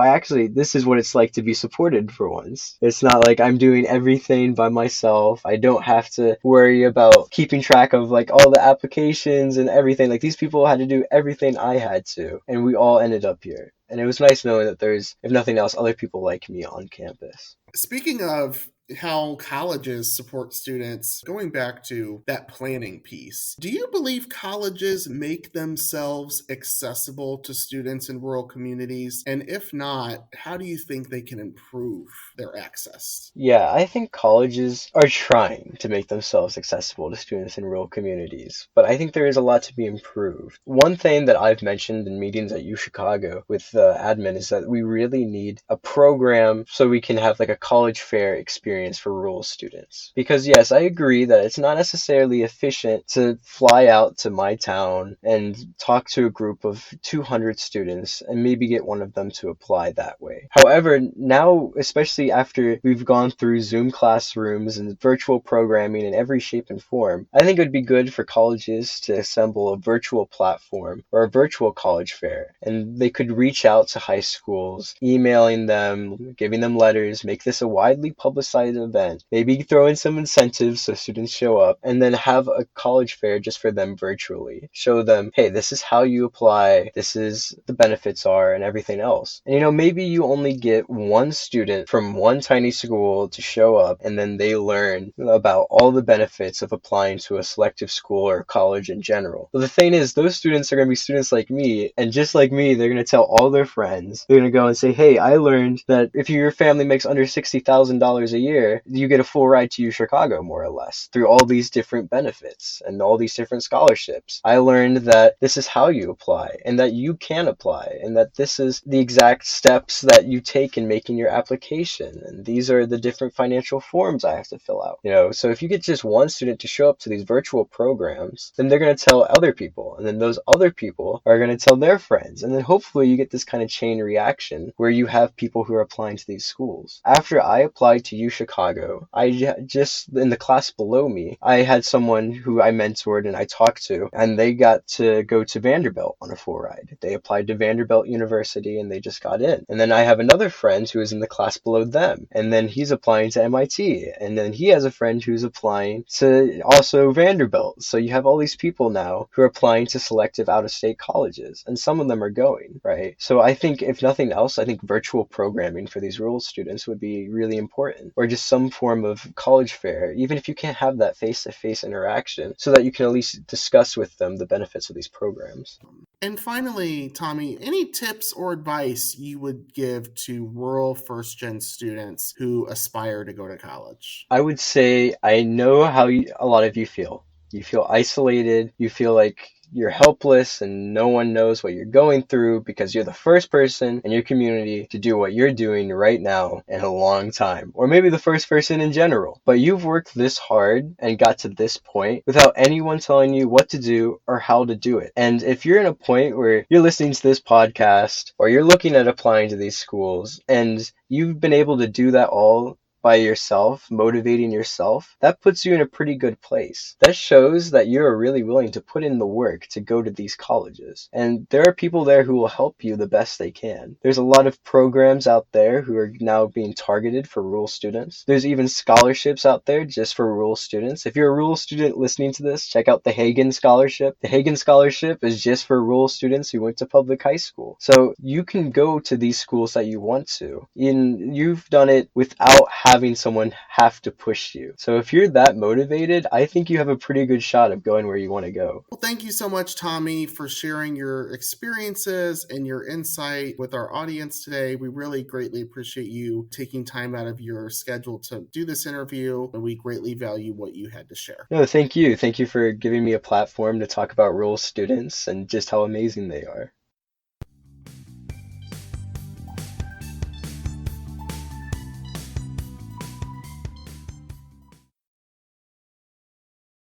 this is what it's like to be supported for once. It's not like I'm doing everything by myself. I don't have to worry about keeping track of like all the applications and everything. Like these people had to do everything I had to, and we all ended up here. And it was nice knowing that there's, if nothing else, other people like me on campus. Speaking of how colleges support students, going back to that planning piece, do you believe colleges make themselves accessible to students in rural communities? And if not, how do you think they can improve their access? Yeah, I think colleges are trying to make themselves accessible to students in rural communities, but I think there is a lot to be improved. One thing that I've mentioned in meetings at U Chicago with the admin is that we really need a program so we can have like a college fair experience experience for rural students. Because yes, I agree that it's not necessarily efficient to fly out to my town and talk to a group of 200 students and maybe get one of them to apply that way. However, now, especially after we've gone through Zoom classrooms and virtual programming in every shape and form, I think it would be good for colleges to assemble a virtual platform or a virtual college fair. And they could reach out to high schools, emailing them, giving them letters, make this a widely publicized event, maybe throw in some incentives so students show up, and then have a college fair just for them virtually. Show them, hey, this is how you apply, this is the benefits are, and everything else. And maybe you only get one student from one tiny school to show up, and then they learn about all the benefits of applying to a selective school or college in general. But the thing is, those students are going to be students like me, and just like me, they're going to tell all their friends. They're going to go and say, hey, I learned that if your family makes under $60,000 a year, you get a full ride to Chicago, more or less, through all these different benefits and all these different scholarships. I learned that this is how you apply, and that you can apply, and that this is the exact steps that you take in making your application, and these are the different financial forms I have to fill out. So if you get just one student to show up to these virtual programs, then they're going to tell other people, and then those other people are going to tell their friends, and then hopefully you get this kind of chain reaction where you have people who are applying to these schools. After I applied to Chicago, I just, in the class below me, I had someone who I mentored and I talked to, and they got to go to Vanderbilt on a full ride. They applied to Vanderbilt University and they just got in. And then I have another friend who is in the class below them, and then he's applying to MIT, and then he has a friend who's applying to also Vanderbilt. So you have all these people now who are applying to selective out-of-state colleges, and some of them are going, right? So I think, if nothing else, I think virtual programming for these rural students would be really important, or just some form of college fair, even if you can't have that face-to-face interaction, so that you can at least discuss with them the benefits of these programs. And finally, Tommy, any tips or advice you would give to rural first gen students who aspire to go to college? I would say I know how a lot of you feel. You feel isolated. You feel like you're helpless and no one knows what you're going through because you're the first person in your community to do what you're doing right now in a long time. Or maybe the first person in general. But you've worked this hard and got to this point without anyone telling you what to do or how to do it. And if you're in a point where you're listening to this podcast or you're looking at applying to these schools and you've been able to do that all by yourself, motivating yourself, that puts you in a pretty good place. That shows that you're really willing to put in the work to go to these colleges. And there are people there who will help you the best they can. There's a lot of programs out there who are now being targeted for rural students. There's even scholarships out there just for rural students. If you're a rural student listening to this, check out the Hagen Scholarship. The Hagen Scholarship is just for rural students who went to public high school. So you can go to these schools that you want to. And you've done it without having someone have to push you. So if you're that motivated, I think you have a pretty good shot of going where you want to go. Well, thank you so much, Tommy, for sharing your experiences and your insight with our audience today. We really greatly appreciate you taking time out of your schedule to do this interview, and we greatly value what you had to share. No, thank you. Thank you for giving me a platform to talk about rural students and just how amazing they are.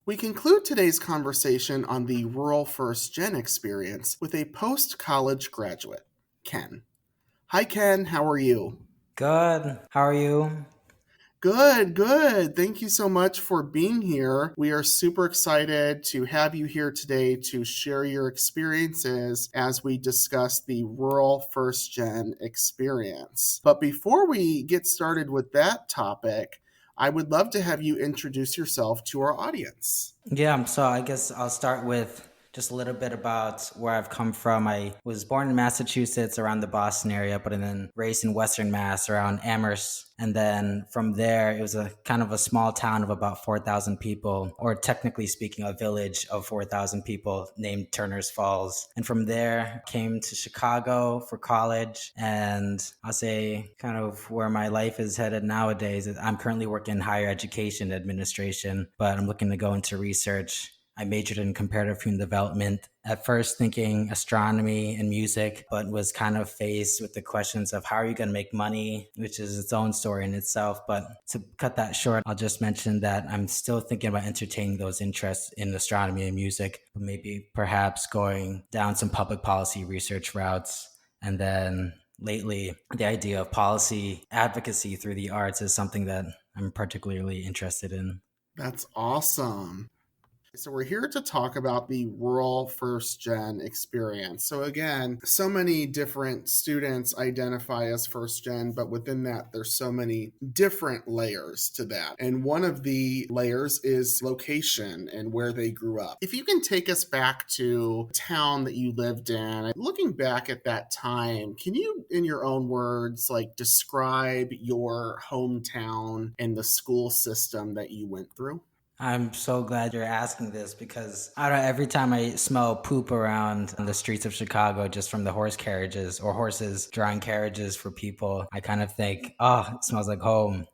We conclude today's conversation on the rural first gen experience with a post college graduate, Ken. Hi, Ken. How are you? Good. How are you? Good, good. Thank you so much for being here. We are super excited to have you here today to share your experiences as we discuss the rural first gen experience. But before we get started with that topic, I would love to have you introduce yourself to our audience. Yeah, so I guess I'll start with just a little bit about where I've come from. I was born in Massachusetts around the Boston area, but then raised in Western Mass around Amherst. And then from there, it was a kind of a small town of about 4,000 people, or technically speaking, a village of 4,000 people named Turner's Falls. And from there, came to Chicago for college. And I'll say kind of where my life is headed nowadays. I'm currently working in higher education administration, but I'm looking to go into research I majored in comparative human development. At first thinking astronomy and music, but was kind of faced with the questions of how are you going to make money, which is its own story in itself. But to cut that short, I'll just mention that I'm still thinking about entertaining those interests in astronomy and music, but maybe perhaps going down some public policy research routes. And then lately, the idea of policy advocacy through the arts is something that I'm particularly interested in. That's awesome. So, we're here to talk about the rural first gen experience. So, again, so many different students identify as first gen, but within that, there's so many different layers to that. And one of the layers is location and where they grew up. If you can take us back to a town that you lived in, looking back at that time, can you, in your own words, like describe your hometown and the school system that you went through? I'm so glad you're asking this because I don't know, every time I smell poop around the streets of Chicago, just from the horse carriages or horses drawing carriages for people, I kind of think, oh, it smells like home.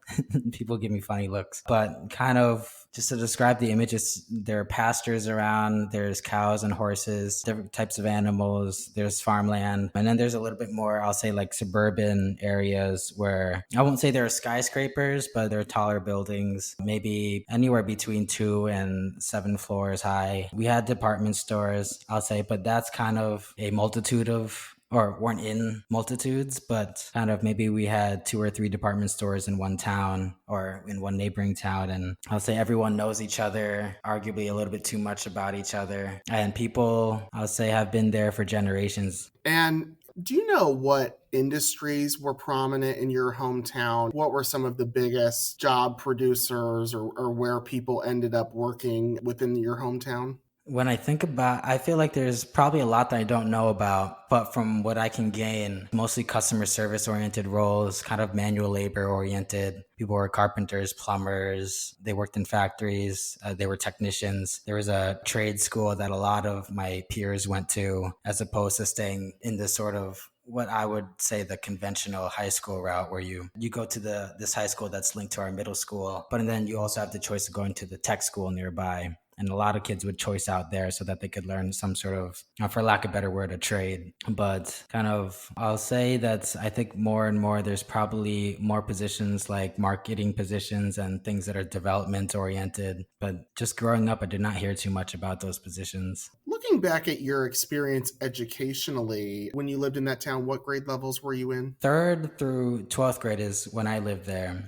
People give me funny looks. But kind of just to describe the images, there are pastures around, there's cows and horses, different types of animals, there's farmland. And then there's a little bit more, I'll say, like suburban areas where I won't say there are skyscrapers, but there are taller buildings, maybe anywhere between 2 and 7 floors high. We had department stores, I'll say, but that's kind of a multitude of, or weren't in multitudes, but kind of maybe we had 2 or 3 department stores in one town or in one neighboring town. And I'll say everyone knows each other, arguably a little bit too much about each other. And people, I'll say, have been there for generations. And do you know what industries were prominent in your hometown? What were some of the biggest job producers or where people ended up working within your hometown? When I think about, I feel like there's probably a lot that I don't know about, but from what I can gain, mostly customer service oriented roles, kind of manual labor oriented. People were carpenters, plumbers, they worked in factories, they were technicians. There was a trade school that a lot of my peers went to, as opposed to staying in this sort of what I would say the conventional high school route where you go to this high school that's linked to our middle school, but then you also have the choice of going to the tech school nearby. And a lot of kids would choice out there so that they could learn some sort of, for lack of a better word, a trade. But kind of, I'll say that I think more and more there's probably more positions like marketing positions and things that are development oriented. But just growing up, I did not hear too much about those positions. Looking back at your experience educationally, when you lived in that town, what grade levels were you in? 3rd through 12th grade is when I lived there.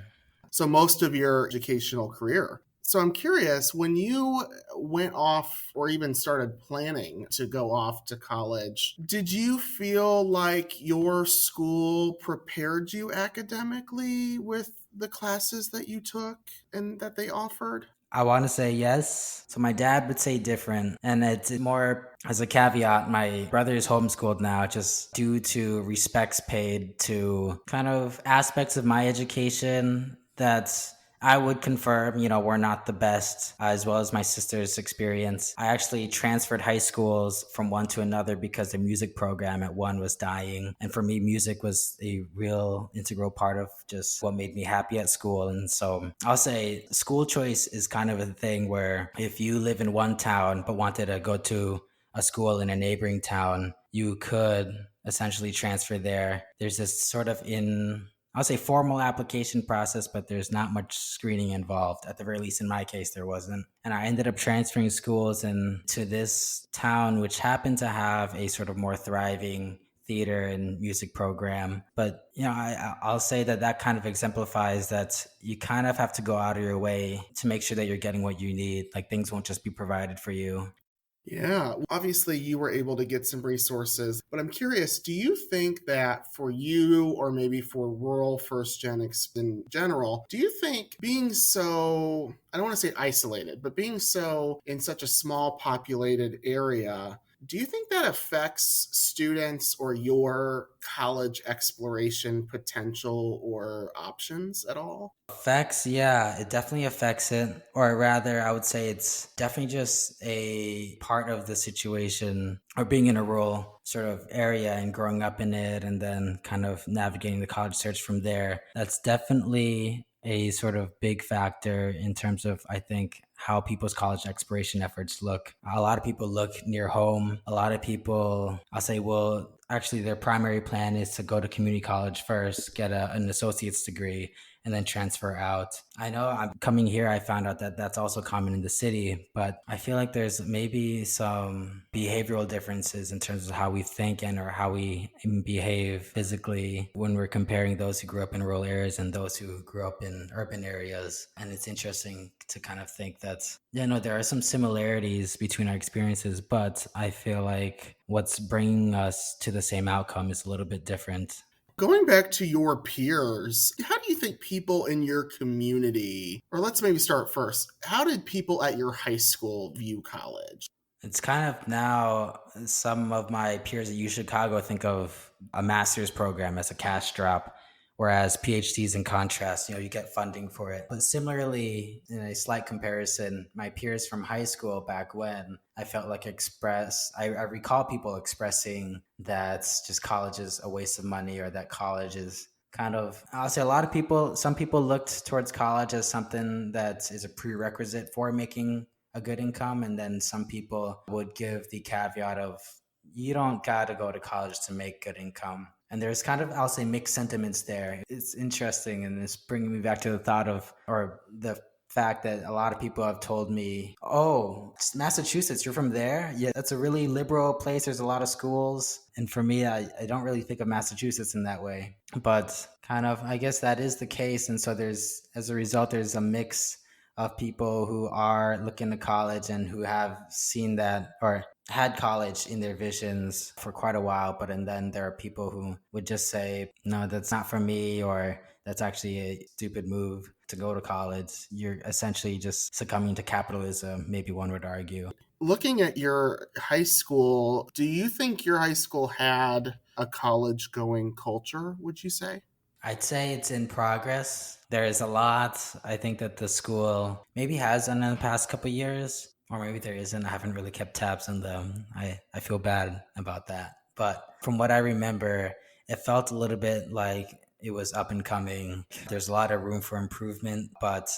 So most of your educational career. So I'm curious, when you went off or even started planning to go off to college, did you feel like your school prepared you academically with the classes that you took and that they offered? I want to say yes. So my dad would say different. And it's more as a caveat, my brother is homeschooled now just due to respects paid to kind of aspects of my education that I would confirm, were not the best, as well as my sister's experience. I actually transferred high schools from one to another because the music program at one was dying. And for me, music was a real integral part of just what made me happy at school. And so I'll say school choice is kind of a thing where if you live in one town but wanted to go to a school in a neighboring town, you could essentially transfer there. There's this sort of I'll say formal application process, but there's not much screening involved. At the very least, in my case, there wasn't. And I ended up transferring schools to this town, which happened to have a sort of more thriving theater and music program. But, I'll say that kind of exemplifies that you kind of have to go out of your way to make sure that you're getting what you need. Like things won't just be provided for you. Yeah, obviously you were able to get some resources, but I'm curious, do you think that for you or maybe for rural first gen in general, do you think being so, I don't want to say isolated, but being so in such a small populated area, do you think that affects students or your college exploration potential or options at all? Affects, yeah, it definitely affects it. Or rather, I would say it's definitely just a part of the situation or being in a rural sort of area and growing up in it and then kind of navigating the college search from there. That's definitely a sort of big factor in terms of, I think, how people's college exploration efforts look. A lot of people look near home. A lot of people, I'll say, well, actually, their primary plan is to go to community college first, get an associate's degree, and then transfer out. I know I'm coming here, I found out that that's also common in the city, but I feel like there's maybe some behavioral differences in terms of how we think and or how we behave physically when we're comparing those who grew up in rural areas and those who grew up in urban areas. And it's interesting to kind of think that, there are some similarities between our experiences, but I feel like what's bringing us to the same outcome is a little bit different. Going back to your peers, how do you think people in your community, or let's maybe start first, how did people at your high school view college? It's kind of now some of my peers at U Chicago think of a master's program as a cash drop, whereas PhDs in contrast, you get funding for it. But similarly, in a slight comparison, my peers from high school back when I felt like I recall people expressing that just college is a waste of money or that college is kind of, I'll say some people looked towards college as something that is a prerequisite for making a good income, and then some people would give the caveat of you don't got to go to college to make good income. And there's kind of, I'll say, mixed sentiments there. It's interesting, and it's bringing me back to the thought of, or the fact that a lot of people have told me, oh, it's Massachusetts, you're from there? Yeah, that's a really liberal place. There's a lot of schools. And for me, I don't really think of Massachusetts in that way. But kind of, I guess that is the case. And so as a result, there's a mix of people who are looking to college and who have seen that or had college in their visions for quite a while. And then there are people who would just say, no, that's not for me, or that's actually a stupid move to go to college. You're essentially just succumbing to capitalism, maybe one would argue. Looking at your high school, do you think your high school had a college going culture, would you say? I'd say it's in progress. There is a lot I think that the school maybe has done in the past couple of years, or maybe there isn't. I haven't really kept tabs on them. I feel bad about that. But from what I remember, it felt a little bit like it was up and coming. There's a lot of room for improvement, but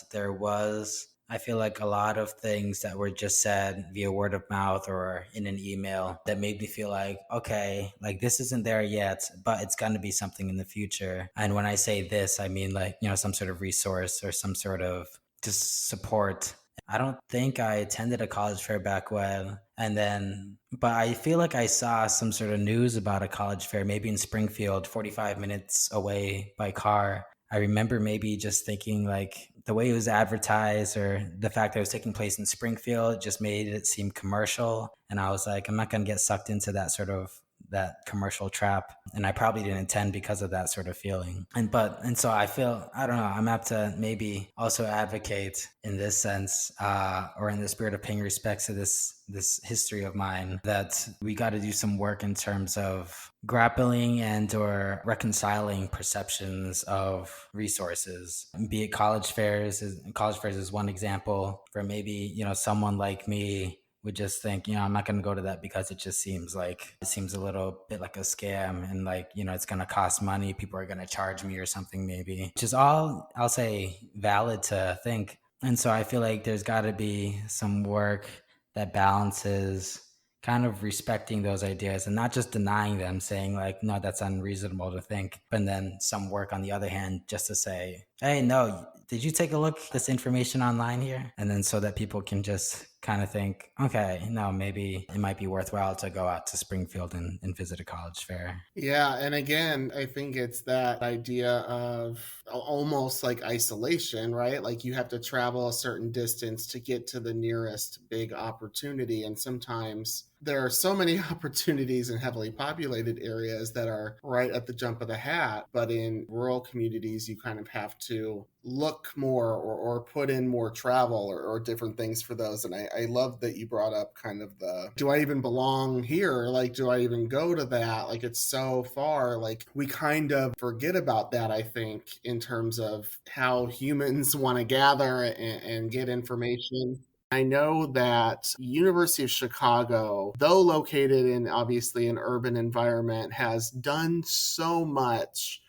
I feel like a lot of things that were just said via word of mouth or in an email that made me feel like, okay, like this isn't there yet, but it's going to be something in the future. And when I say this, I mean like, some sort of resource or some sort of just support. I don't think I attended a college fair back when. But I feel like I saw some sort of news about a college fair, maybe in Springfield, 45 minutes away by car. I remember maybe just thinking like the way it was advertised or the fact that it was taking place in Springfield just made it seem commercial. And I was like, I'm not going to get sucked into that commercial trap. And I probably didn't attend because of that sort of feeling. And so I feel, I don't know, I'm apt to maybe also advocate in this sense, or in the spirit of paying respects to this history of mine, that we got to do some work in terms of grappling and or reconciling perceptions of resources, be it college fairs. College fairs is one example where maybe, someone like me would just think, I'm not going to go to that because it seems a little bit like a scam, and like, it's going to cost money. People are going to charge me or something, maybe, which is all I'll say valid to think. And so I feel like there's got to be some work that balances kind of respecting those ideas and not just denying them, saying like, no, that's unreasonable to think. But then some work on the other hand, just to say, hey, no, did you take a look at this information online here? And then so that people can just kind of think, okay, no, maybe it might be worthwhile to go out to Springfield and visit a college fair. Yeah, and again, I think it's that idea of almost like isolation, right? Like you have to travel a certain distance to get to the nearest big opportunity. And sometimes there are so many opportunities in heavily populated areas that are right at the jump of the hat. But in rural communities, you kind of have to look more or put in more travel or different things for those. And I love that you brought up kind of the, do I even belong here? Like, do I even go to that? Like, it's so far. Like, we kind of forget about that, I think, in terms of how humans want to gather and get information. I know that University of Chicago, though located in obviously an urban environment, has done so much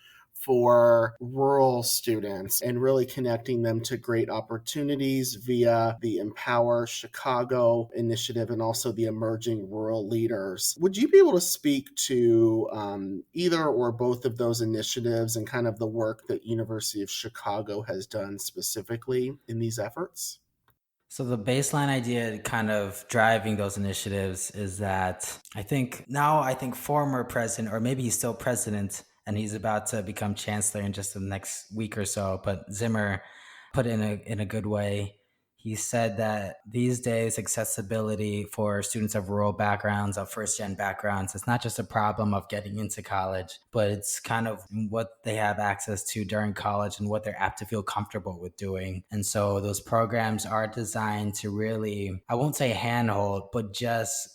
for rural students and really connecting them to great opportunities via the Empower Chicago initiative and also the Emerging Rural Leaders. Would you be able to speak to either or both of those initiatives and kind of the work that University of Chicago has done specifically in these efforts? So the baseline idea kind of driving those initiatives is that I think former president, or maybe he's still president and he's about to become chancellor in just the next week or so, but Zimmer put it in a good way. He said that these days accessibility for students of rural backgrounds, of first gen backgrounds, it's not just a problem of getting into college, but it's kind of what they have access to during college and what they're apt to feel comfortable with doing. And so those programs are designed to really, I won't say handhold, but just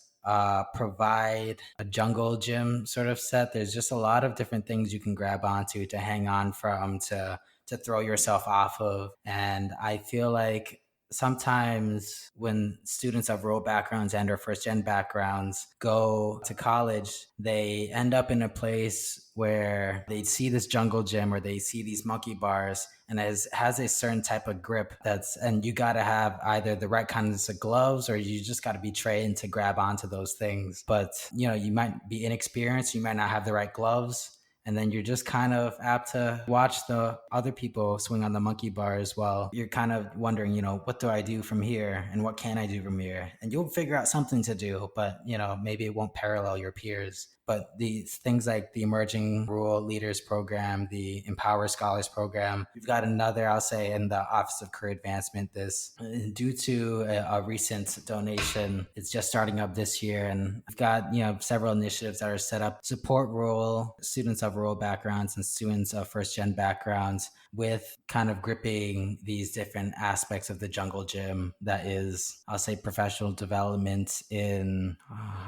provide a jungle gym sort of set. There's just a lot of different things you can grab onto, to hang on from, to throw yourself off of. And I feel like sometimes when students of rural backgrounds and or first gen backgrounds go to college, they end up in a place where they see this jungle gym or they see these monkey bars, and has a certain type of grip and you got to have either the right kinds of gloves, or you just got to be trained to grab onto those things. But you might be inexperienced, you might not have the right gloves, and then you're just kind of apt to watch the other people swing on the monkey bar as well. You're kind of wondering, what do I do from here and what can I do from here? And you'll figure out something to do, but maybe it won't parallel your peers. But these things like the Emerging Rural Leaders Program, the Empower Scholars Program, we've got another, I'll say, in the Office of Career Advancement. This, due to a recent donation, it's just starting up this year, and we've got several initiatives that are set up to support rural students of rural backgrounds and students of first gen backgrounds with kind of gripping these different aspects of the jungle gym. That is, I'll say, professional development in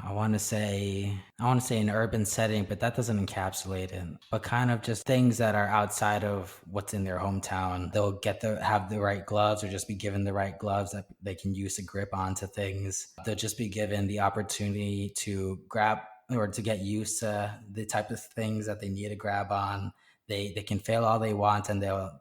I want to say an urban setting, but that doesn't encapsulate it. But kind of just things that are outside of what's in their hometown. They'll have the right gloves, or just be given the right gloves that they can use to grip onto things. They'll just be given the opportunity to grab or to get used to the type of things that they need to grab on. They can fail all they want, and they'll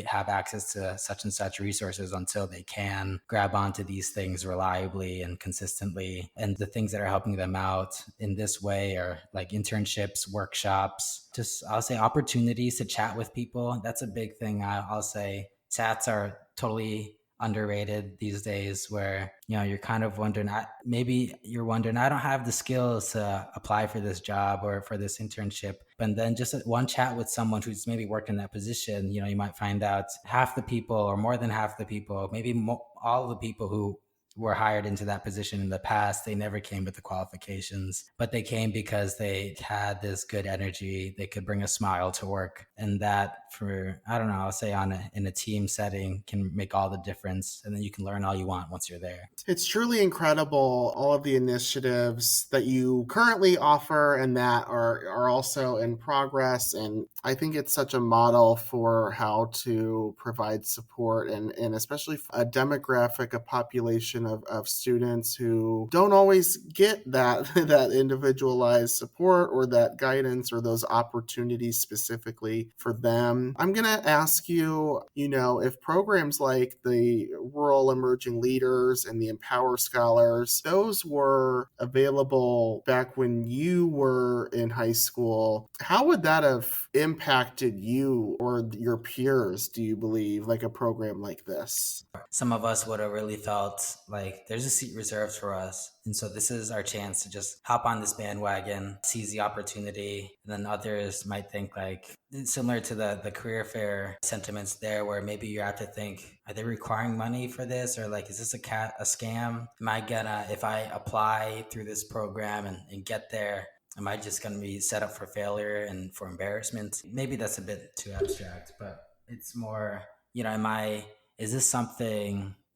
have access to such and such resources until they can grab onto these things reliably and consistently. And the things that are helping them out in this way are like internships, workshops, just, I'll say, opportunities to chat with people. That's a big thing. I'll say chats are totally underrated these days, where you're kind of wondering, maybe you're wondering, I don't have the skills to apply for this job or for this internship. But then just one chat with someone who's maybe worked in that position, you might find out half the people, or more than half the people, maybe all the people who were hired into that position in the past, they never came with the qualifications, but they came because they had this good energy. They could bring a smile to work. And that, for, I don't know, I'll say in a team setting, can make all the difference. And then you can learn all you want once you're there. It's truly incredible, all of the initiatives that you currently offer and that are also in progress. And I think it's such a model for how to provide support and especially a demographic, a population of students who don't always get that that individualized support or that guidance or those opportunities specifically for them. I'm going to ask you, if programs like the Rural Emerging Leaders and the Empower Scholars, those were available back when you were in high school, how would that have impacted you or your peers, do you believe, like a program like this? Some of us would have really felt like there's a seat reserved for us. And so this is our chance to just hop on this bandwagon, seize the opportunity. And then others might think, like, similar to the career fair sentiments there, where maybe you have to think, are they requiring money for this? Or like, is this a scam? Am I gonna, if I apply through this program and get there, am I just going to be set up for failure and for embarrassment? Maybe that's a bit too abstract, but it's more,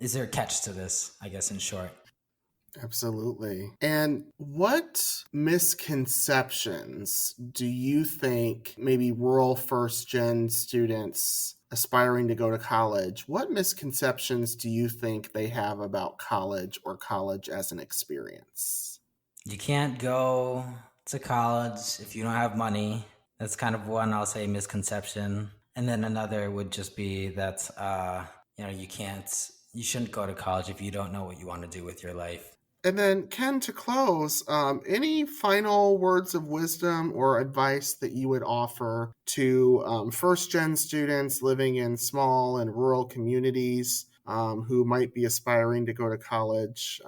is there a catch to this, I guess, in short? Absolutely. And what misconceptions do you think maybe rural first gen students aspiring to go to college, what misconceptions do you think they have about college or college as an experience? You can't go to college if you don't have money. That's kind of one, I'll say, misconception. And then another would just be that, you shouldn't go to college if you don't know what you want to do with your life. And then, Ken, to close, any final words of wisdom or advice that you would offer to first gen students living in small and rural communities who might be aspiring to go to college?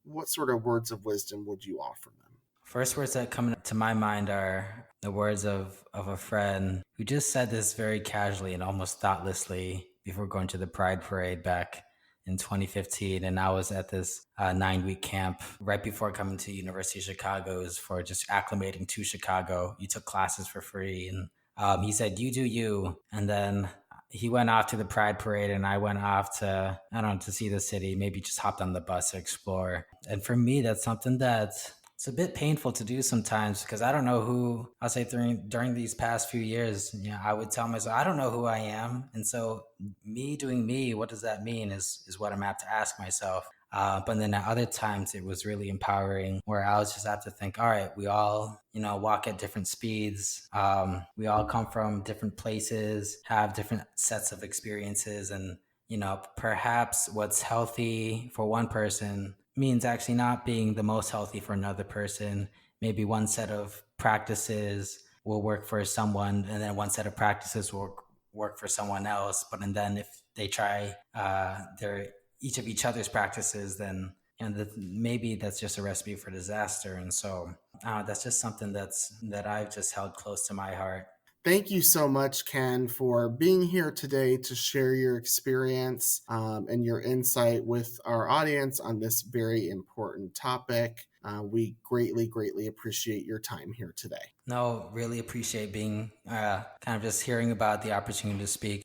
What sort of words of wisdom would you offer them? First words that come to my mind are the words of a friend who just said this very casually and almost thoughtlessly before going to the Pride Parade back in 2015. And I was at this 9-week camp right before coming to University of Chicago. It was for just acclimating to Chicago. You took classes for free. And he said, "You do you." And then he went off to the Pride Parade and I went off to, I don't know, to see the city, maybe just hopped on the bus to explore. And for me, that's something that it's a bit painful to do sometimes because I don't know who, I'll say during these past few years, I would tell myself, I don't know who I am. And so me doing me, what does that mean is what I'm apt to ask myself. But then at other times it was really empowering where I was just have to think, all right, we all, walk at different speeds. We all come from different places, have different sets of experiences. And, perhaps what's healthy for one person means actually not being the most healthy for another person. Maybe one set of practices will work for someone, and then one set of practices will work for someone else. But and then if they try their each of each other's practices, then maybe that's just a recipe for disaster. And so that's just something that I've just held close to my heart. Thank you so much, Ken, for being here today to share your experience and your insight with our audience on this very important topic. We greatly, greatly appreciate your time here today. No, really appreciate being kind of just hearing about the opportunity to speak.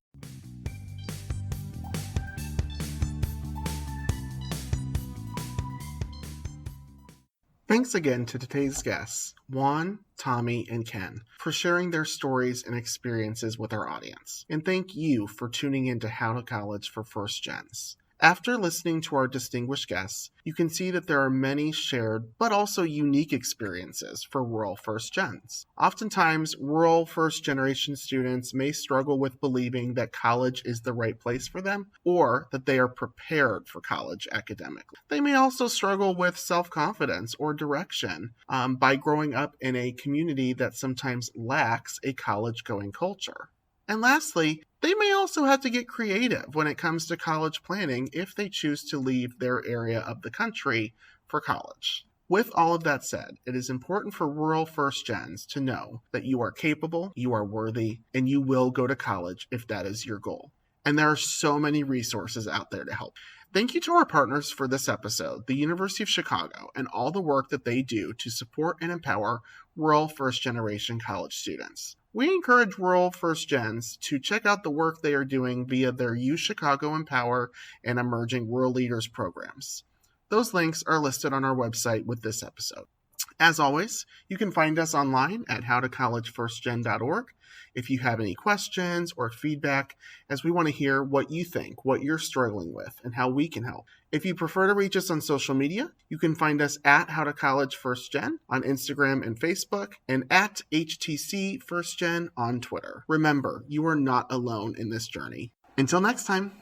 Thanks again to today's guests, Juan, Tommy, and Ken, for sharing their stories and experiences with our audience. And thank you for tuning in to How to College for First Gens. After listening to our distinguished guests, you can see that there are many shared but also unique experiences for rural first gens. Oftentimes, rural first generation students may struggle with believing that college is the right place for them or that they are prepared for college academically. They may also struggle with self-confidence or direction by growing up in a community that sometimes lacks a college-going culture. And lastly, they may also have to get creative when it comes to college planning if they choose to leave their area of the country for college. With all of that said, it is important for rural first gens to know that you are capable, you are worthy, and you will go to college if that is your goal. And there are so many resources out there to help. Thank you to our partners for this episode, the University of Chicago, and all the work that they do to support and empower rural first generation college students. We encourage rural first gens to check out the work they are doing via their U Chicago Empower and Emerging Rural Leaders programs. Those links are listed on our website with this episode. As always, you can find us online at howtocollegefirstgen.org if you have any questions or feedback, as we want to hear what you think, what you're struggling with, and how we can help. If you prefer to reach us on social media, you can find us at howtocollegefirstgen on Instagram and Facebook, and at HTC First Gen on Twitter. Remember, you are not alone in this journey. Until next time.